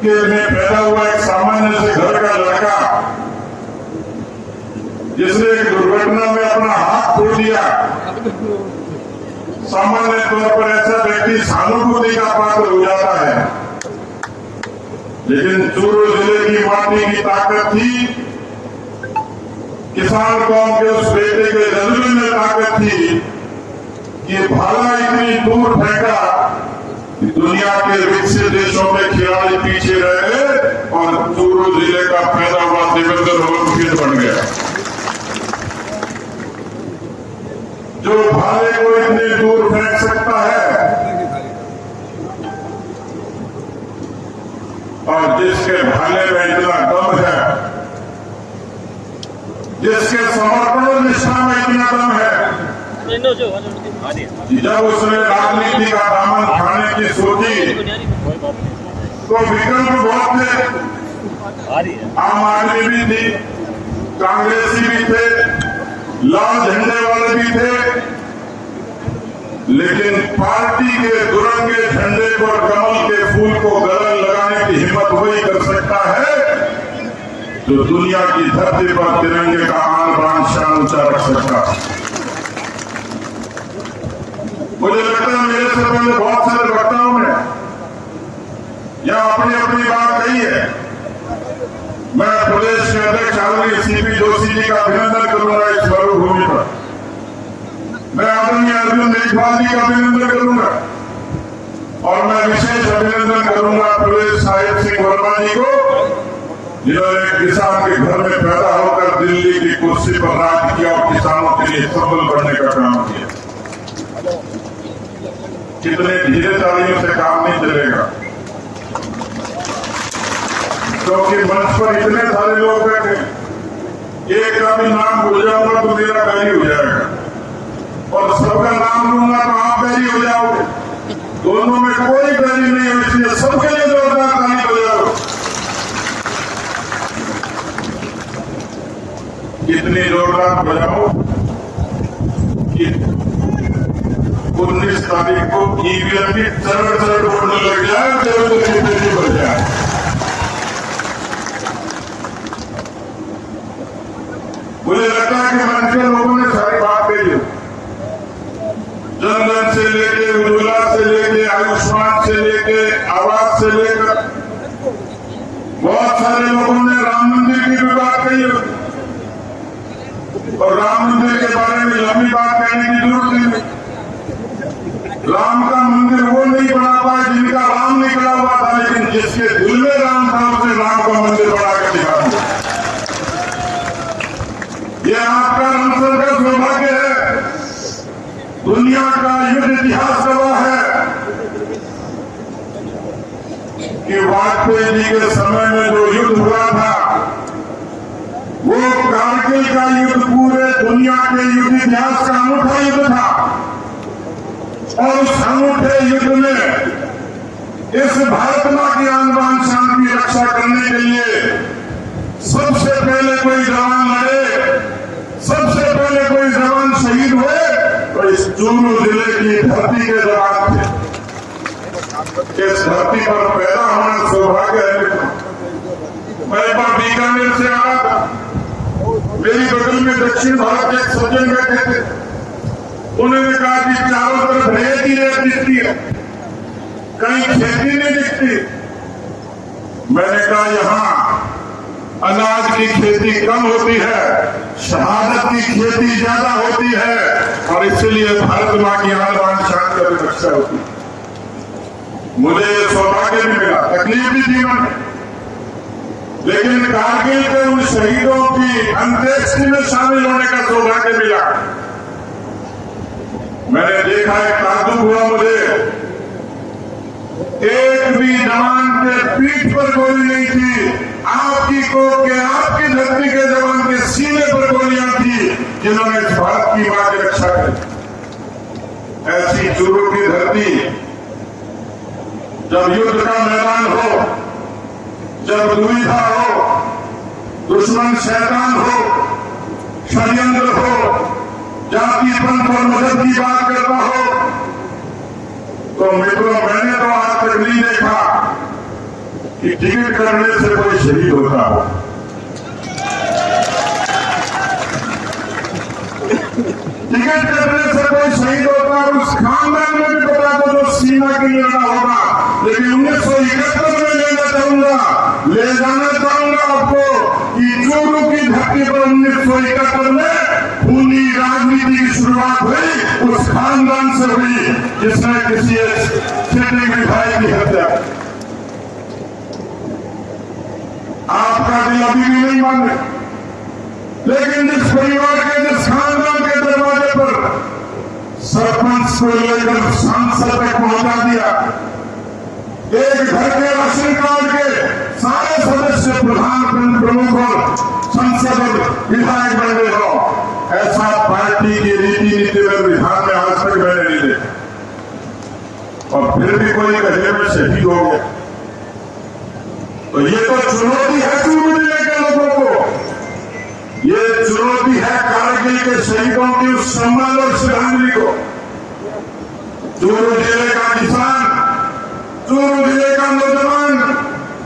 के में पैदा हुआ एक सामान्य से घर का लड़का, जिसने एक दुर्घटना में अपना हाथ खो दिया। सामान्य तौर पर ऐसा व्यक्ति सहानुभूति का पात्र हो जाता है, लेकिन चूरू जिले की माटी की ताकत थी, किसान कौम के उस बेटे के जज्बे में ताकत थी कि भाला इतनी दूर फेंका कि दुनिया के विकसित देशों में खिलाड़ी पीछे रहे और चूरू जिले का पैदा हुआ देवेंद्र ओलंपिक बन गया। जो भाले को इतनी दूर फेंक सकता है और जिसके भाले में इतना दम है, जिसके समर्पण और निष्ठा में इतना दम है, जब उसने राजनीति का दामन खाने की सोची तो विकल्प बहुत थे। आम आदमी भी थी, कांग्रेसी भी थे, लाल झंडे वाले भी थे, लेकिन पार्टी के दुरंगे झंडे पर कमल के फूल को गले लगाने की हिम्मत वही कर सकता है जो दुनिया की धरती पर तिरंगे का आन बान शान ऊंचा रख सकता है। मुझे लगता है मेरे से पहले बहुत सारे वक्ताओं ने यह अपनी अपनी बात कही है। मैं प्रदेश के अध्यक्ष आदरणीय सीपी जोशी जी का अभिनंदन करूंगा इस मरुभूमि पर। मैं आदरणीय अर्जुन मेघवाल जी का अभिनंदन करूंगा और मैं विशेष अभिनंदन करूंगा प्रवेश साहिब सिंह वर्मा जी को, जिन्होंने किसान के घर में पैदा होकर दिल्ली की कुर्सी पर राज किया और किसानों के लिए सबल बनने का काम किया। कितने धीरे तालियों से काम नहीं चलेगा, क्योंकि मंच पर इतने सारे लोग बैठे, एक का भी नाम भूल जाऊंगा तो मेरा बैरी हो जाएगा और सबका नाम लूंगा तो आप बैरी हो जाओगे। दोनों में कोई बैरी नहीं है, इसलिए सबके लिए जोरदार ताली बजाओ। इतनी जोरदार बजाओ कि 19 तारीख को ईवीएम की चरण बोलने लग जाए, देवेंद्र की तेजी बढ़ जाए। मुझे लगता है कि मंच के लोगों ने सारी बात कही है। जनधन से लेके, उज्ज्वला से लेके, आयुष्मान से लेके, आवास से लेकर बहुत सारे लोगों ने राम मंदिर की भी बात कही है और राम मंदिर के बारे में लंबी बात कहने की जरूरत नहीं। राम का मंदिर वो नहीं बना पाए जिनका राम निकला हुआ था, लेकिन जिसके दिल में राम था उसे राम का मंदिर बना कर दिखा दिया। ये आपका रामसर का सौभाग्य है। दुनिया का युद्ध इतिहास गवाह है कि वाजपेयी जी के समय में जो युद्ध हुआ था वो कारगिल का युद्ध पूरे दुनिया के युद्ध इतिहास का अनूठा युद्ध था और उस अनूठे युद्ध में इस भारत मां की आन बान शान की रक्षा करने के लिए सबसे पहले कोई जवान लड़े, सबसे पहले कोई जवान शहीद हुए तो इस चूरू जिले की धरती के जवान थे। इस धरती पर पैदा होना सौभाग्य है। मैं एक बार बीकानेर से आ रहा था, मेरी बगल में दक्षिण भारत के एक सज्जन बैठे थे। उन्होंने कहा कि चारों तरफ रेत ही रेत दिखती है, कहीं खेती नहीं दिखती। मैंने कहा यहाँ अनाज की खेती कम होती है, शहादत की खेती ज्यादा होती है और इसलिए भारत मां की आन बान शान की रक्षा होती है। मुझे सौभाग्य भी मिला, तकलीफ भी जीवन में, लेकिन कारगिल के उन शहीदों की अंत्येष्टि में शामिल होने का सौभाग्य मिला। मैंने देखा है, ताज्जुब हुआ मुझे, एक भी जवान के पीठ पर गोली नहीं थी। आपकी कोख के, आपकी धरती के जवान के सीने पर गोलियां थी जिन्होंने इस भारत की मां की रक्षा की। ऐसी चूरू की धरती जब युद्ध का मैदान हो, जब दुविधा हो, दुश्मन शैतान हो, षड्यंत्र हो, जाति पंथ और मजहब की बात करता हो, तो मित्रों मैंने तो आज तक नहीं देखा कि टिकट करने से कोई शहीद होता हो। टिकट करने से कोई शहीद होता है, उस खानदान में भी बता दो जो सीमा के लिए लड़ा होगा। लेकिन 1971 में ले जाना चाहूंगा आपको कि चूरू की धरती पर 1971 में खूनी राजनीति की शुरुआत हुई, उस खानदान से हुई जिसने किसी सिटिंग विधायक की हत्या। आपका दिल अभी भी नहीं माने, लेकिन जिस परिवार के, जिस खानदान के दरवाजे पर सरपंच को लेकर सांसद तक पहुंचा दिया, एक घर के राशन कार्ड के सारे सदस्य, प्रधान, प्रमुख और संसद और विधायक बन गए हो, ऐसा पार्टी की रीति नीति में विधान में आज तक मैंने नहीं देखा। और फिर भी कोई कहे में शहीद हो गया, तो ये तो चुनौती है चूरू जिले के लोगों को, ये चुनौती है कारगिल के शहीदों की उस सम्मान और श्रद्धांजलि को। चूरू जिले का किसान, चूरू जिले का नौजवान,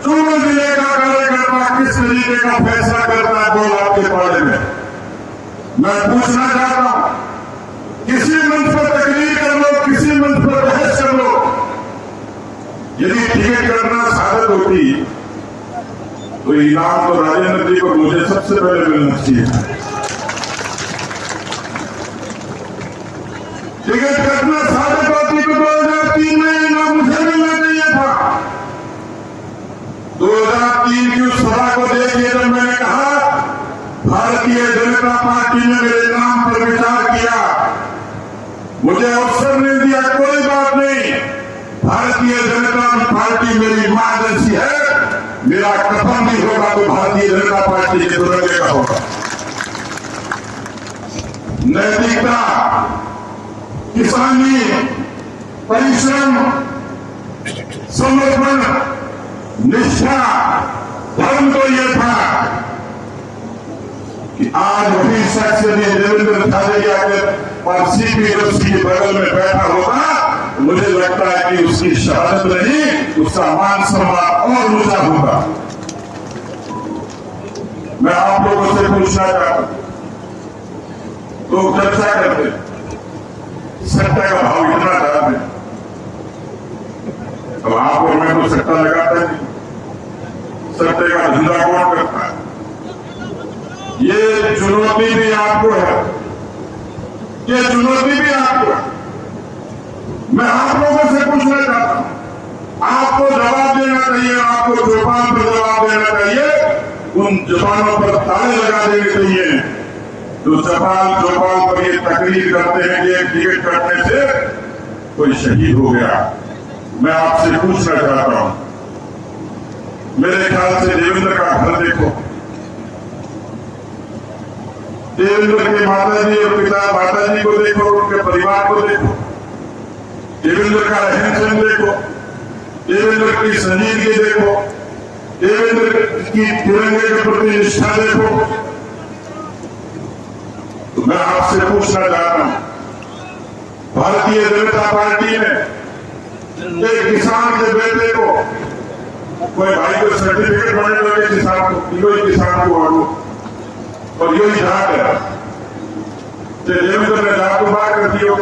चूरू जिले का कार्यकर्ता किस तरीके का फैसला करता है बोल आपके बारे में मैं पूछना चाहता हूं। किसी मंच पर तकरीर कर लो, किसी मंच पर बहस कर लो, यदि टिकट करना साधक होती तो इनाम तो राजेंद्र जी को मुझे सबसे पहले मिलना चाहिए। टिकट कटना साधक होती तो 2003 में इनाम मुझे मिलना चाहिए था। 2003 की उस सभा को देखिए जब मैंने कहा भारतीय जनता पार्टी ने मेरे नाम पर विचार किया, मुझे अवसर नहीं दिया, कोई बात नहीं, भारतीय जनता पार्टी मेरी मां जैसी है, मेरा कफन भी होगा तो भारतीय जनता पार्टी के तिरंगे का होगा। नैतिकता, किसानी, परिश्रम, समर्पण, निष्ठा, धर्म तो यह था कि आज वही शख्स यदि देवेंद्र झाझड़िया के सीपी यूनिवर्सिटी के बगल में बैठा होगा, मुझे लगता है कि उसकी शहादत नहीं, उसका मान सम्मान और ऊंचा होगा। मैं आप लोगों से पूछना चाहता हूं, लोग चर्चा करते, सट्टा का भाव इतना चाहते, अब आप और मैं तो सट्टा लगाता नहीं, सट्टे का धंधा कौन करता है? ये चुनौती भी आपको है, ये चुनौती भी आपको है। मैं आप लोगों से पूछना चाहता हूं, आपको जवाब देना चाहिए, आपको चौपाल पर जवाब देना चाहिए, उन जवानों पर ताले लगा देने चाहिए जो चौपाल पर ये तकरीर करते हैं कि एक टिकट कटने से कोई शहीद हो गया। मैं आपसे पूछना चाहता हूं, मेरे ख्याल से देवेंद्र का घर देखो, देवेंद्र के माता जी और पिता माता जी को देखो, उनके परिवार को देखो, देवेंद्र का रहन सहन देखो, देवेंद्र की संजीदगी देखो, देवेंद्र की तिरंगे के प्रति निष्ठा देखो। तो मैं आपसे पूछना चाहता हूं, भारतीय जनता पार्टी ने एक किसान के बेटे को, कोई भाई को सर्टिफिकेट बने लगे किसान को, यही किसान को आगो और यही जाट है, तो देवेंद्र ने जाट को बात कर दियो,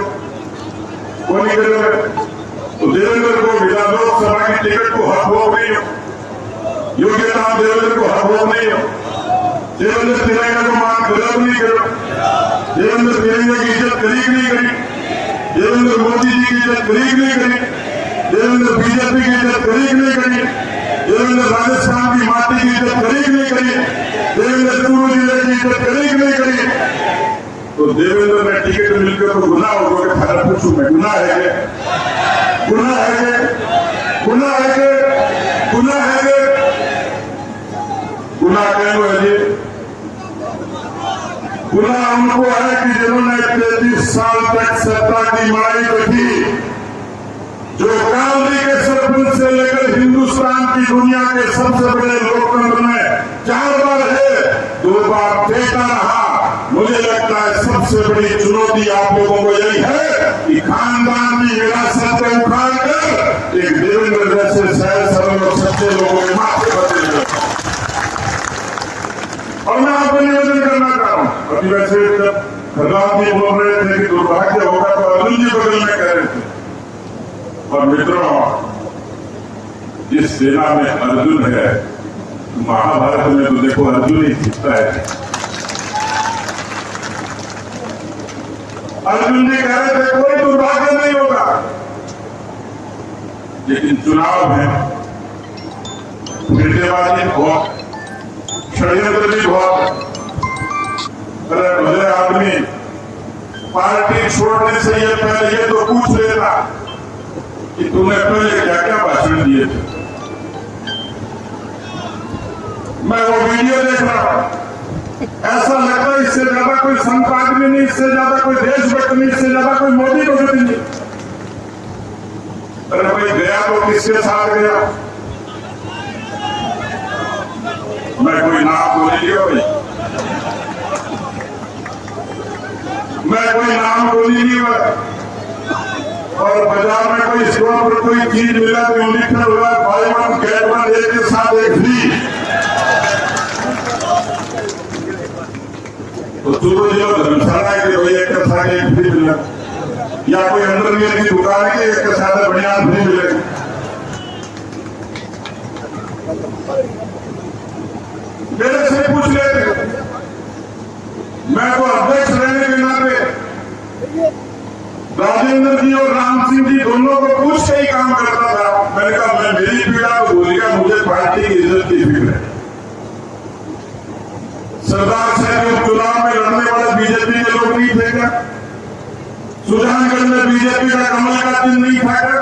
वो नहीं करेगा। तो देवेंद्र को विधान लोकसभा की टिकट को हक भोग नहीं हो, योग्यता देवेंद्र को हक भोग नहीं हो, देवेंद्र तिरंगा को मान गलत नहीं करो, देवेंद्र तिरंगे की इज्जत करी कि नहीं करी, देवेंद्र मोदी जी की इज्जत करी कि नहीं करी, देवेंद्र बीजेपी की इज्जत करी कि नहीं करी, देवेंद्र राजस्थान की माटी की इज्जत करी कि नहीं करी, देवेंद्र चूरू जिले की इज्जत करी कि नहीं करी। तो देवेंद्र ने टिकट मिलकर तो गुनाह होगा, थाना पूछू मैं, गुनाह है क्या, गुनाह है क्या, गुनाह है क्या, गुनाह है क्या, गुनाह कहना है जी। गुनाह उनको है कि जिन्होंने 33 साल तक सत्ता की लड़ाई की, जो गांधी के सरपंच से लेकर हिंदुस्तान की दुनिया के सबसे बड़े लोकतंत्र में 4 बार है, 2 बार बेटा रहा। मुझे लगता है सबसे बड़ी चुनौती आप लोगों को यही है कि खानदान की विरासत को उखाड़ कर एक देवेंद्र जैसे सहज सरल और सच्चे लोगों के माथे पर दे। और मैं आपको निवेदन करना चाह रहा हूं, अभी वैसे जब खरगांव जी बोल रहे थे कि दुर्भाग्य होगा, तो अर्जुन जी बगल में कह रहे थे। और मित्रों, जिस सेना में अर्जुन है, महाभारत में तो देखो अर्जुन ही जीतता है। अर्जुन जी कह रहे थे कोई दुर्भाग्य नहीं होगा, लेकिन चुनाव है, फिरतेबाजी बहुत, षड्यंत्र भी बहुत। अरे भले आदमी पार्टी छोड़ने से ये पहले ये तो पूछ लेता कि तूने पहले क्या क्या भाषण दिए थे। मैं वो वीडियो देख रहा हूं, ऐसा लगता है इससे ज्यादा कोई संत आदमी नहीं, इससे ज्यादा कोई देशभक्त नहीं, इससे ज्यादा कोई मोदी भगत नहीं। अरे भाई गया तो किसके साथ गया? मैं कोई नाम बोल लिया भाई, मैं कोई नाम बोल ही नहीं भाई। और बाजार में कोई स्टोर पर कोई चीज मिला तो लिखा हुआ बाय 1 गेट 1 एक के साथ एक फ्री। तो चूरू जिला धर्मशाला है कि भाई एक के साथ एक फ्री मिला, या कोई अंडरवियर की दुकान है कि एक के साथ बढ़िया फ्री मिलेगी। मेरे से पूछ लेते, मैं तो अध्यक्ष रहने के नाते राजेंद्र जी और राम सिंह जी दोनों को पूछ के ही काम करता था। मैंने कहा मैं मेरी पीड़ा तो भूलिएगा, मुझे पार्टी की इज्जत की फिक्र है। सरदार साहब चुनाव में लड़ने वाले बीजेपी के लोग नहीं थे क्या? सुजानगढ़ में बीजेपी का कमल का चिन्ह नहीं था क्या?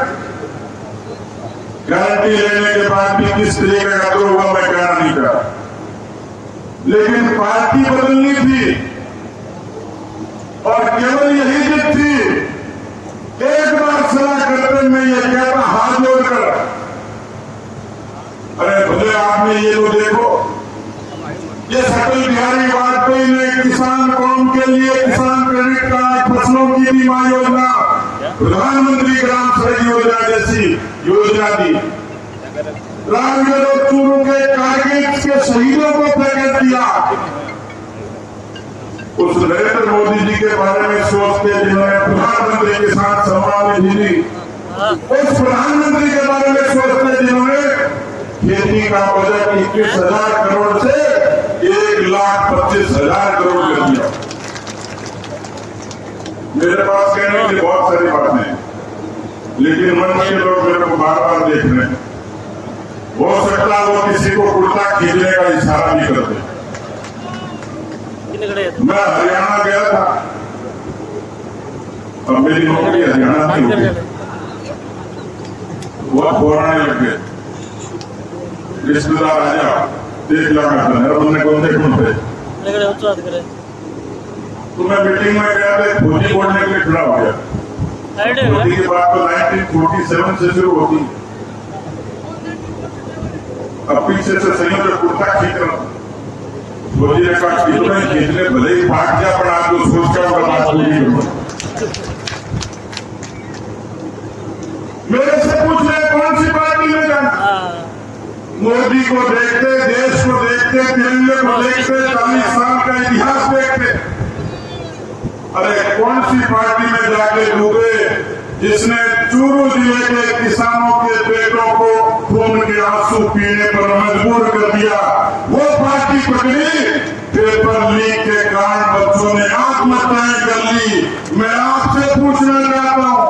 गारंटी लेने के बाद भी किस तरीके का कदर हुआ मैं कहना नहीं चाहता, लेकिन पार्टी बदलनी थी और केवल यही जिद थी। एक बार सलाह करते मैं ये कहता हाथ जोड़कर, अरे भले आपने ये तो देखो, ये अटल बिहारी वाजपेयी ने किसान कौम के लिए किसान क्रेडिट कार्ड, फसलों की बीमा योजना, प्रधानमंत्री ग्राम सड़क योजना जैसी योजना दी। रामगढ़ और चूरू के कारगिल के शहीदों को पैकेज दिया। उस नरेंद्र मोदी जी के बारे में सोचते जिन्होंने प्रधानमंत्री किसान सम्मान निधि दी, उस प्रधानमंत्री के बारे में सोचते जिन्होंने खेती का बजट 21,000 करोड़ से 1,25,000 करोड़ कर दिया। मेरे पास कहने की बहुत सारी बातें हैं, लेकिन मंच के लोग मेरे को बार बार देख रहे हैं। हो सकता है वो किसी को कुर्ता खींचने का इशारा भी करते। मैं हरियाणा गया था, अब मेरी नौकरी हरियाणा में हो गई, बहुत बोलने लग गए। रिश्तेदार आ जाओ, देख ला उन्होंने कौन देख पे तो मैं मीटिंग में गया था, फौजी बोलने के लिए खड़ा हो गया। मोदी की बात तो 1947 से शुरू होती है। अब पीछे से संयुक्त कुर्ता खींच रहा हूं। फौजी ने कहा कि तुम्हें खींचने भले ही भाग जा, पर आपको सोच कर बात पूरी करो। मेरे से पूछ रहे कौन सी पार्टी में जाना? मोदी को देखते, देश को देखते, तिरंगे को देखते, 40 साल का इतिहास देखते। अरे कौन सी पार्टी में जाके डूबे जिसने चूरू जिले के किसानों के बेटों को खून के आंसू पीने पर मजबूर कर दिया? वो पार्टी पकड़ी, पेपर लीक के कारण बच्चों ने आत्महत्याएं कर ली। मैं आपसे पूछना चाहता हूं,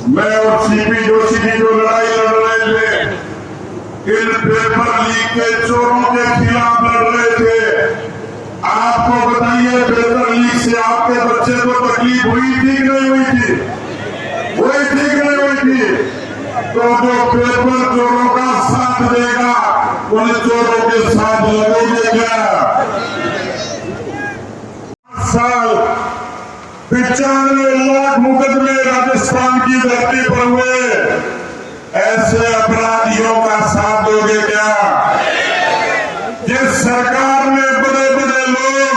मैं और सीपी जोशी की जो लड़ाई लड़ रहे थे, इन पेपर लीक के चोरों के खिलाफ लड़ रहे थे। आपको बताइए, पेपर लीक से आपके बच्चे को तकलीफ हुई थी कि नहीं हुई थी? हुई थी कि नहीं हुई थी? तो जो पेपर चोरों का साथ देगा, उन चोरों के साथ लगोगे क्या? साल 95 लाख मुकदमे राजस्थान की धरती पर हुए। ऐसे अपराधियों का साथ दोगे क्या? जिस सरकार में बड़े बड़े लोग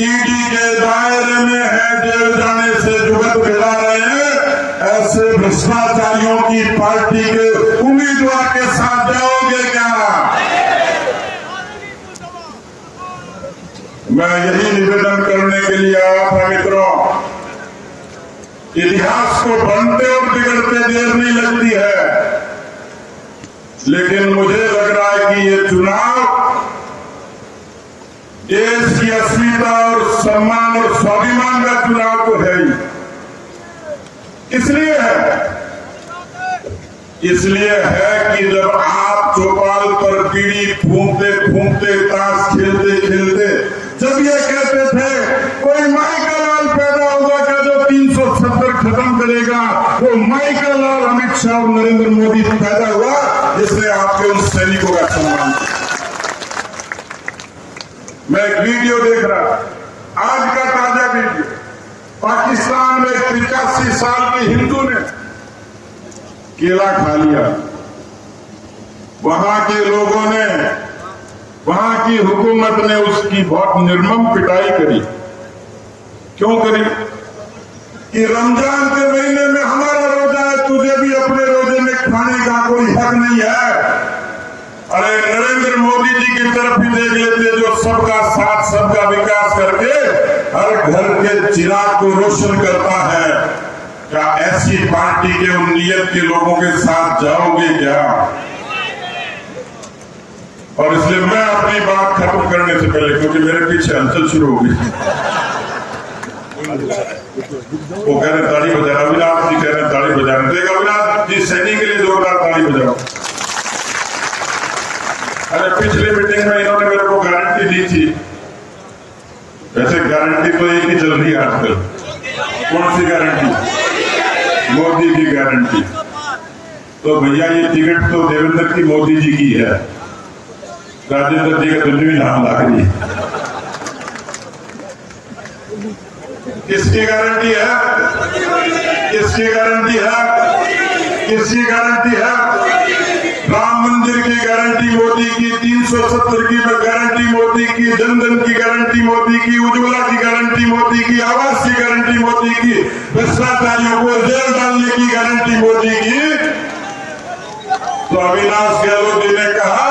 ईडी के दायरे में है, जेल जाने से जुगत भिड़ा रहे हैं, ऐसे भ्रष्टाचारियों की पार्टी के उम्मीदवार के साथ जाओगे क्या? मैं यही निवेदन करने के लिए आया था मित्रों। इतिहास को बनते और बिगड़ते देर नहीं लगती है, लेकिन मुझे लग रहा है कि ये चुनाव देश की अस्मिता और सम्मान और स्वाभिमान का चुनाव तो है ही। इसलिए है कि जब आप चौपाल पर बीड़ी फूंकते फूंकते, ताश खेलते खेलते जब ये कहते थे कोई माई का लाल पैदा होगा क्या जो 370 खत्म करेगा, वो माई का लाल अमित शाह और नरेंद्र मोदी पैदा हुआ, जिसने आपके उन सैनिकों का सम्मान किया। मैं एक वीडियो देख रहा, आज का ताजा वीडियो, पाकिस्तान में 85 साल के हिंदू ने केला खा लिया। वहां के लोगों ने, वहां की हुकूमत ने उसकी बहुत निर्मम पिटाई करी। क्यों करी? कि रमजान के महीने में हमारा रोजा है, तुझे भी अपने रोजे में खाने का कोई हक नहीं है। अरे नरेंद्र मोदी जी की तरफ ही देख लेते, जो सबका साथ सबका विकास करके हर घर के चिराग को रोशन करता है। क्या ऐसी पार्टी के उन नियत के लोगों के साथ जाओगे क्या? और इसलिए मैं अपनी बात खत्म करने से पहले, क्योंकि मेरे पीछे हलचल शुरू हो गई, वो कह रहे ताली बजाना, अविनाश जी कह रहे ताली बजाना, देख अविनाश जी सैनिक के लिए जोरदार ताली बजाओ। अरे पिछली मीटिंग में इन्होंने मेरे को गारंटी दी थी, वैसे गारंटी तो एक ही चल रही है आजकल। कौन सी गारंटी? मोदी की गारंटी। तो भैया ये टिकट तो देवेंद्र की मोदी जी की है, राजेंद्र जी का दुनिया नाम ला रही है। किसकी गारंटी है? किसकी गारंटी है? किसकी गारंटी है? राम मंदिर की गारंटी मोदी की, 370 की गारंटी मोदी की, जनधन की गारंटी मोदी की, उज्ज्वला की गारंटी मोदी की, आवास की गारंटी मोदी की, भ्रष्टाचारियों को जेल डालने की गारंटी मोदी की। तो अविनाश गहलोत जी ने कहा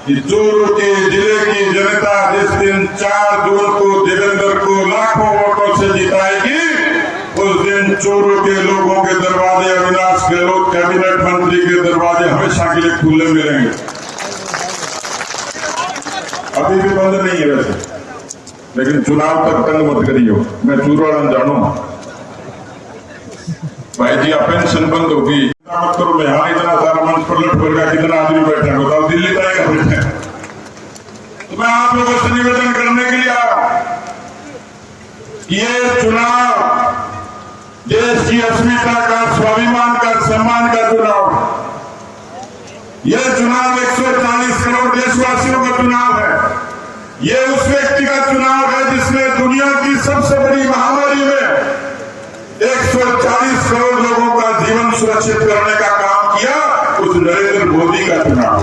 कि चूरू के जिले की जनता जिस दिन 4 जून को देवेंद्र को लाखों वोटों से जिताएगी, उस दिन चूरू के लोगों के दरवाजे अविनाश गहलोत कैबिनेट मंत्री के दरवाजे हमेशा के लिए खुले मिलेंगे। अभी भी बंद नहीं है वैसे, लेकिन चुनाव तक तंग मत करियो। मैं चूरवाड़ा जानू भाई जी, आप पेंशन बंद होगी मत करो। मैं यहाँ इतना सारा मंच पर लट पड़ गया, कितना आदमी बैठे बताओ, दिल्ली तय का बैठे। तो मैं आप लोगों से निवेदन करने के लिए आया, ये चुनाव देश की अस्मिता का, स्वाभिमान का, सम्मान का चुनाव। यह चुनाव 140 करोड़ देशवासियों का चुनाव है। यह उस व्यक्ति का चुनाव सुरक्षित करने का काम किया उस नरेंद्र मोदी का चुनाव।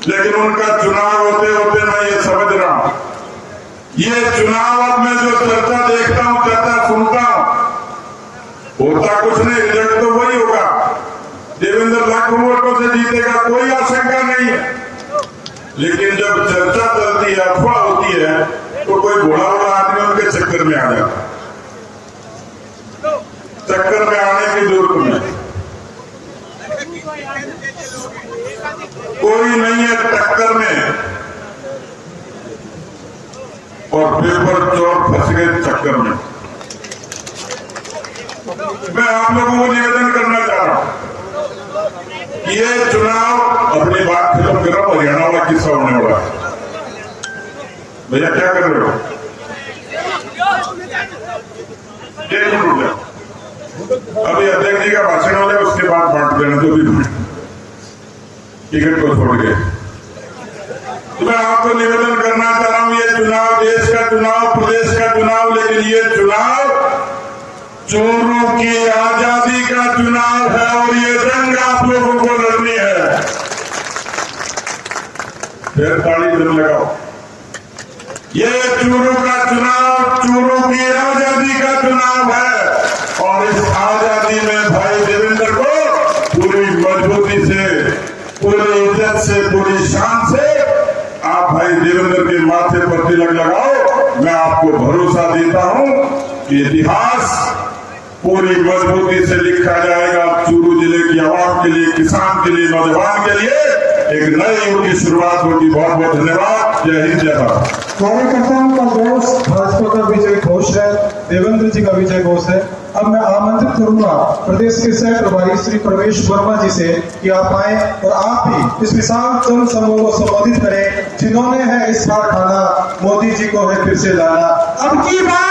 लेकिन उनका चुनाव होते होते मैं ये समझ रहा हूं, ये चुनाव अब मैं जो चर्चा देखता हूं, चर्चा सुनता हूं, होता कुछ नहीं, रिजल्ट तो वही होगा। देवेंद्र लाखों वोटों से जीतेगा, कोई आशंका नहीं है। लेकिन जब चर्चा चलती है, अफवाह होती है, तो कोई बूढ़ा बड़ा आदमी उनके चक्कर में आ जाता। चक्कर में आने की जरूरत नहीं, कोई नहीं है टक्कर में, और पेपर चोर फंस गए चक्कर में। मैं आप लोगों को निवेदन करना चाह रहा हूं, ये चुनाव, अपनी बात खत्म कर रहा हूं, हरियाणा वाला किस्सा होने वाला है। भैया क्या कर रहे हो? एक मिनट रुक जाओ, अभी अध्यक्ष जी का भाषण हो जाए, उसके बाद बांट देना जो भी टिकट को छोड़ के। तो मैं आपको निवेदन करना चाह रहा हूं, ये चुनाव देश का चुनाव, प्रदेश का चुनाव, लेकिन ये चुनाव चोरों की आजादी का चुनाव है, और ये जंग आप लोगों को लड़नी है। फिर ताली जरूर लगाओ। ये चोरों का चुनाव, चोरों की आजादी का चुनाव है, और इस आजादी में भाई देवेंद्र को पूरी मजबूती से, पूरी इज्जत से, पूरी शान से आप भाई देवेंद्र के माथे पर तिलक लगाओ। मैं आपको भरोसा देता हूं कि इतिहास पूरी मजबूती से लिखा जाएगा। चूरू जिले की आवाम के लिए, किसान के लिए, नौजवान के लिए एक नए युग की शुरुआत होगी। बहुत बहुत धन्यवाद। जय हिंद, जय भारत। कार्यकर्ताओं का घोष भाजपा का विजय घोष है, देवेंद्र जी का विजय घोष है। अब मैं आमंत्रित करूंगा प्रदेश के सह प्रभारी श्री प्रवेश वर्मा जी से कि आप आए और आप भी इस विशाल जन समूह को संबोधित करें, जिन्होंने है इस बार खाना मोदी जी को है फिर से लाना। अब की बार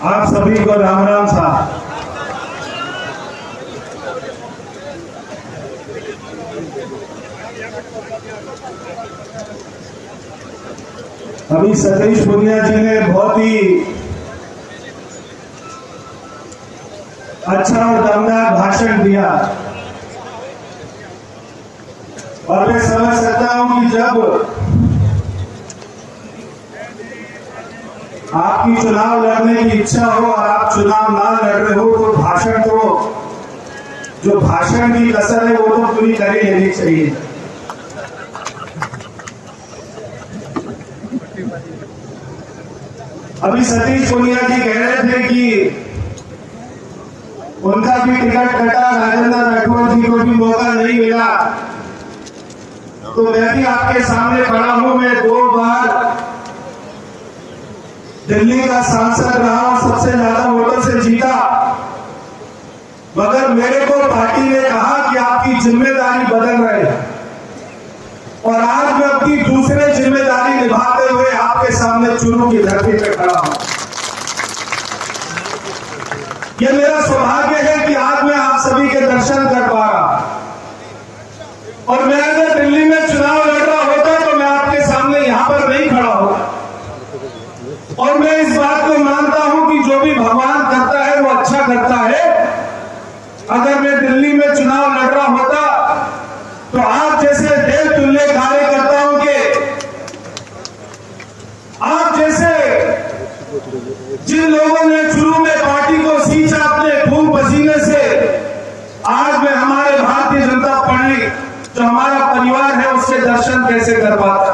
आप सभी को राम राम साहब। अभी सतीश पुनिया जी ने बहुत ही अच्छा और दमदार भाषण दिया, और मैं समझ सकता हूं कि जब आपकी चुनाव लड़ने की इच्छा हो और आप चुनाव ना लड़ रहे हो, तो भाषण तो, जो भाषण की कसर है वो तो पूरी कर ही लेनी चाहिए। अभी सतीश पुनिया जी कह रहे थे कि उनका भी टिकट कटा, राजेंद्र राठौर जी को भी मौका नहीं मिला। तो मैं भी आपके सामने खड़ा हूं, मैं 2 बार दिल्ली का सांसद रहा और सबसे ज्यादा वोटों से जीता, मगर मेरे को पार्टी ने कहा कि आपकी जिम्मेदारी बदल रहे है, और आज मैं अपनी दूसरे जिम्मेदारी निभाते हुए आपके सामने चुरू की धरती पर खड़ा हूं। यह मेरा सौभाग्य है कि आज मैं आप सभी के दर्शन कर पा रहा, और मैं अगर दिल्ली में चुनाव लड़ रहा होता तो मैं आपके सामने यहां पर नहीं खड़ा होता। और मैं इस बात को मानता हूं कि जो भी भगवान करता है वो अच्छा करता है। अगर मैं दिल्ली में चुनाव लड़ रहा होता तो आप जैसे देव तुल्य कार्यकर्ताओं के, आप जैसे जिन लोगों ने शुरू में पार्टी को सींचा अपने खून पसीने से, आज मैं हमारे भारतीय जनता पार्टी जो हमारा परिवार है उसके दर्शन कैसे कर पाता।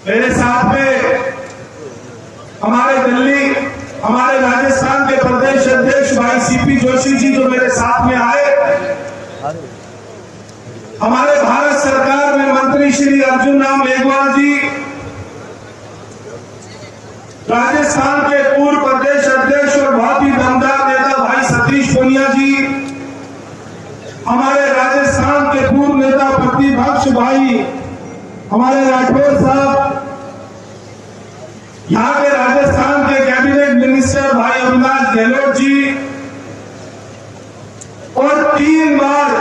मेरे साथ में हमारे दिल्ली, हमारे राजस्थान के प्रदेश अध्यक्ष भाई सीपी जोशी जी जो मेरे साथ में आए, हमारे भारत सरकार में मंत्री श्री अर्जुन राम मेघवाल जी, राजस्थान के पूर्व प्रदेश अध्यक्ष और बहुत ही दमदार नेता भाई सतीश पुनिया जी, हमारे राजस्थान के पूर्व नेता प्रतिपक्ष भाई हमारे राठौर साहब, यहाँ के राजस्थान के मिनिस्टर भाई अविनाश गहलोत जी और 3 बार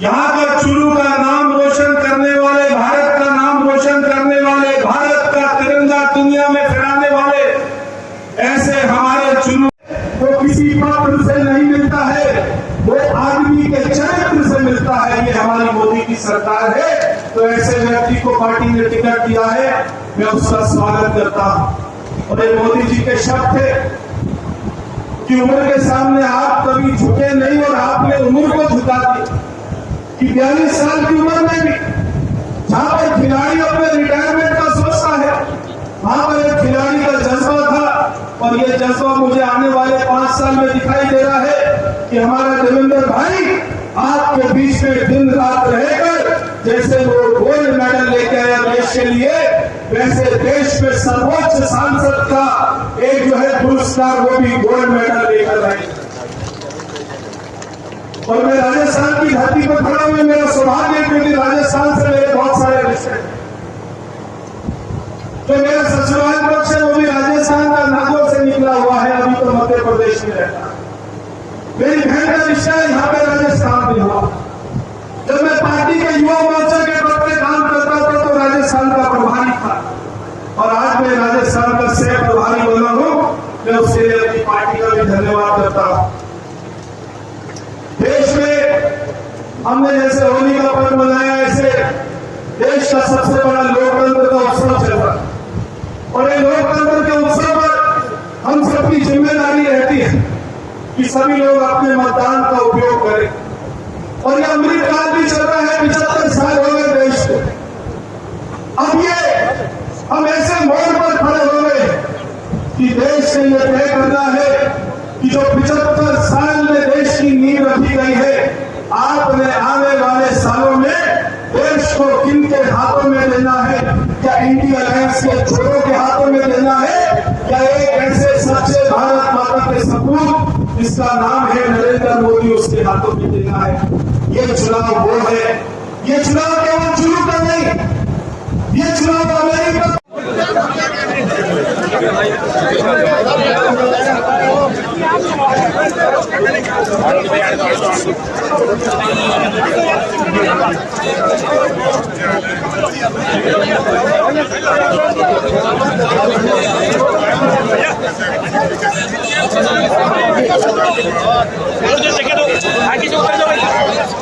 यहाँ का चुरू का नाम रोशन करने वाले, भारत का नाम रोशन करने वाले, भारत का तिरंगा दुनिया में फहराने वाले ऐसे हमारे चुरू को किसी पत्र से नहीं मिलता है, वो आदमी के चरित्र से मिलता है। ये हमारी मोदी की सरकार है, तो ऐसे व्यक्ति को पार्टी ने टिकट दिया है, मैं उसका स्वागत करता हूं। और ये मोदी जी के शब्द थे कि उम्र के सामने आप कभी झुके नहीं, और आपने उम्र को झुका दिया कि 42 साल की उम्र में भी जहां पर खिलाड़ी अपने रिटायरमेंट का सोचता है, वहां पर एक खिलाड़ी का जज्बा था। और ये जज्बा मुझे आने वाले 5 साल में दिखाई दे रहा है कि हमारा देवेंद्र भाई आपके बीच में दिन रात रहकर जैसे वो गोल्ड मेडल लेके आया देश के लिए, वैसे देश में सर्वोच्च सांसद का एक जो है पुरस्कार, वो भी गोल्ड मेडल लेकर आए। और मैं राजस्थान की धरती पर खड़ा हूं, मेरा सौभाग्य है क्योंकि राजस्थान से मेरे बहुत सारे रिश्ते, जो मेरा ससुराल पक्ष है वो भी राजस्थान का नागौर से निकला हुआ है, अभी तो मध्य प्रदेश में रहता है। मेरी बहन का रिश्ता यहाँ पे राजस्थान में हुआ। जब मैं पार्टी के युवा मोर्चा के पद पे काम करता था तो राजस्थान का प्रभारी था, और आज मैं राजस्थान का सह प्रभारी बना हूं। मैं उसके लिए अपनी पार्टी का भी धन्यवाद करता हूं। देश में हमने जैसे होली का पर्व मनाया, ऐसे देश का सबसे बड़ा लोकतंत्र का उत्सव चल रहा है, और ये लोकतंत्र के उत्सव पर हम सबकी जिम्मेदारी रहती है कि सभी लोग अपने मतदान का उपयोग करें। और ये अमृत काल भी चल रहा है, 75 साल हो गए देश को। अब ये हम ऐसे मोड़ पर खड़े हो गए कि देश से ये तय करना है कि जो 75 साल में देश की नींव रखी गई है, आपने आने वाले सालों में देश को किनके हाथों में देना है? क्या इंडिया अलायंस के छोरों के हाथों में देना है, क्या एक ऐसे सच्चे भारत माता के सपूत जिसका नाम है नरेंद्र मोदी, उसके हाथों में देना है? ये चुनाव वो है, ये चुनाव केवल चुरू का नहीं, ये चुनाव अमेरिका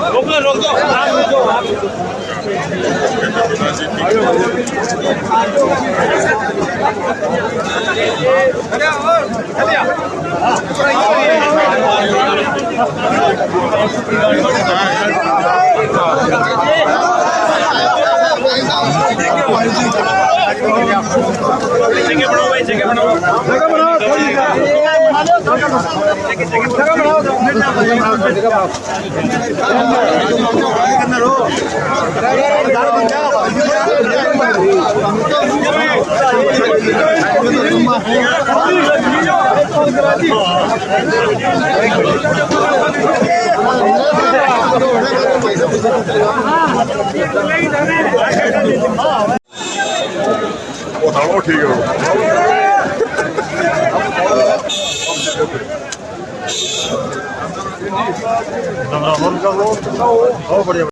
रोक दो ठीक है। बढ़िया।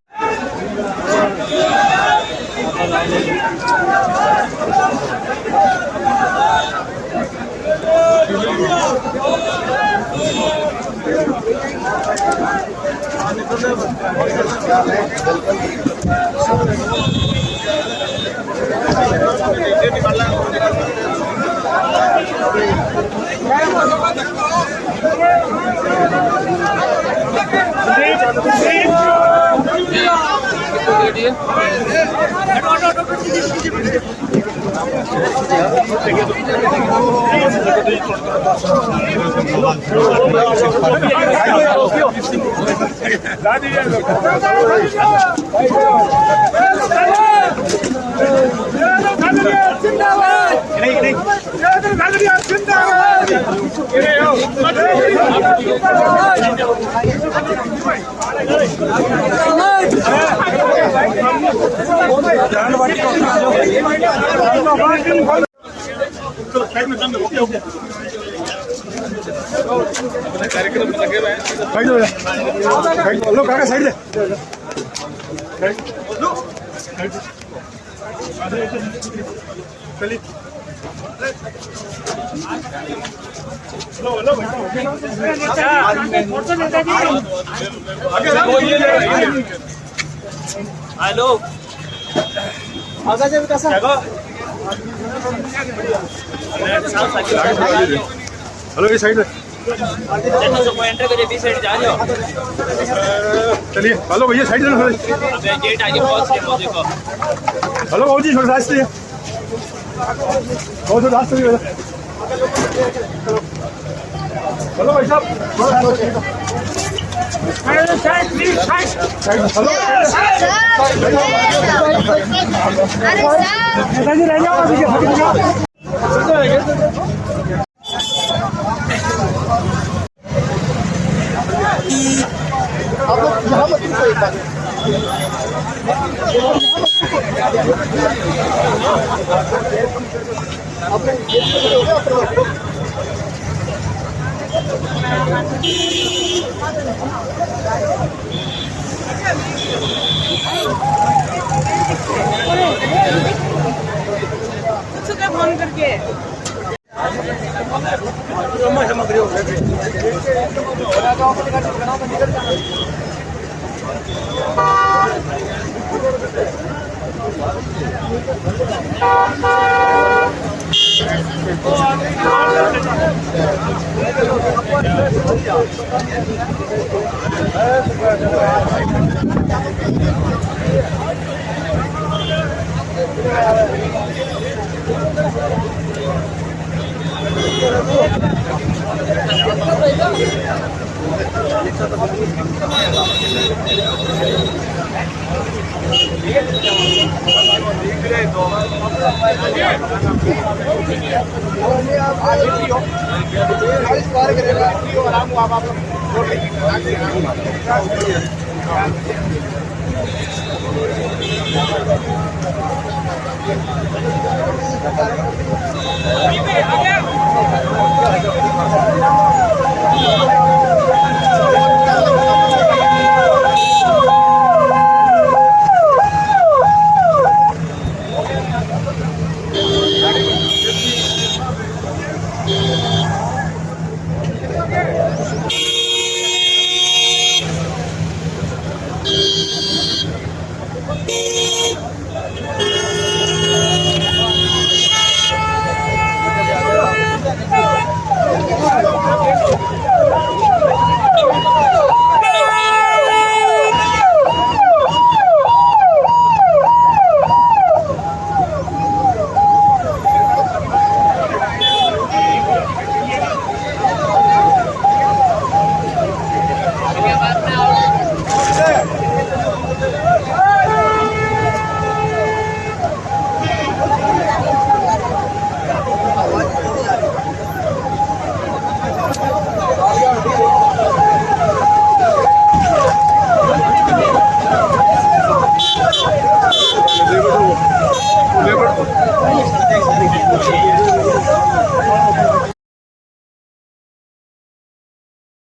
साइड में लो काका साइड दे चलिए हेलो आगे कैसा हेलो ये साइड एंटर करिए बी साइड जा रहे हो चलिए हेलो भैया साइड अबे गेट आगे पहुंच गए मुझे को हेलो बाबू जी थोड़ा रास्ते बहुत रास्ते हेलो भाई साहब नेताजी रह जाओ फोन करके आगे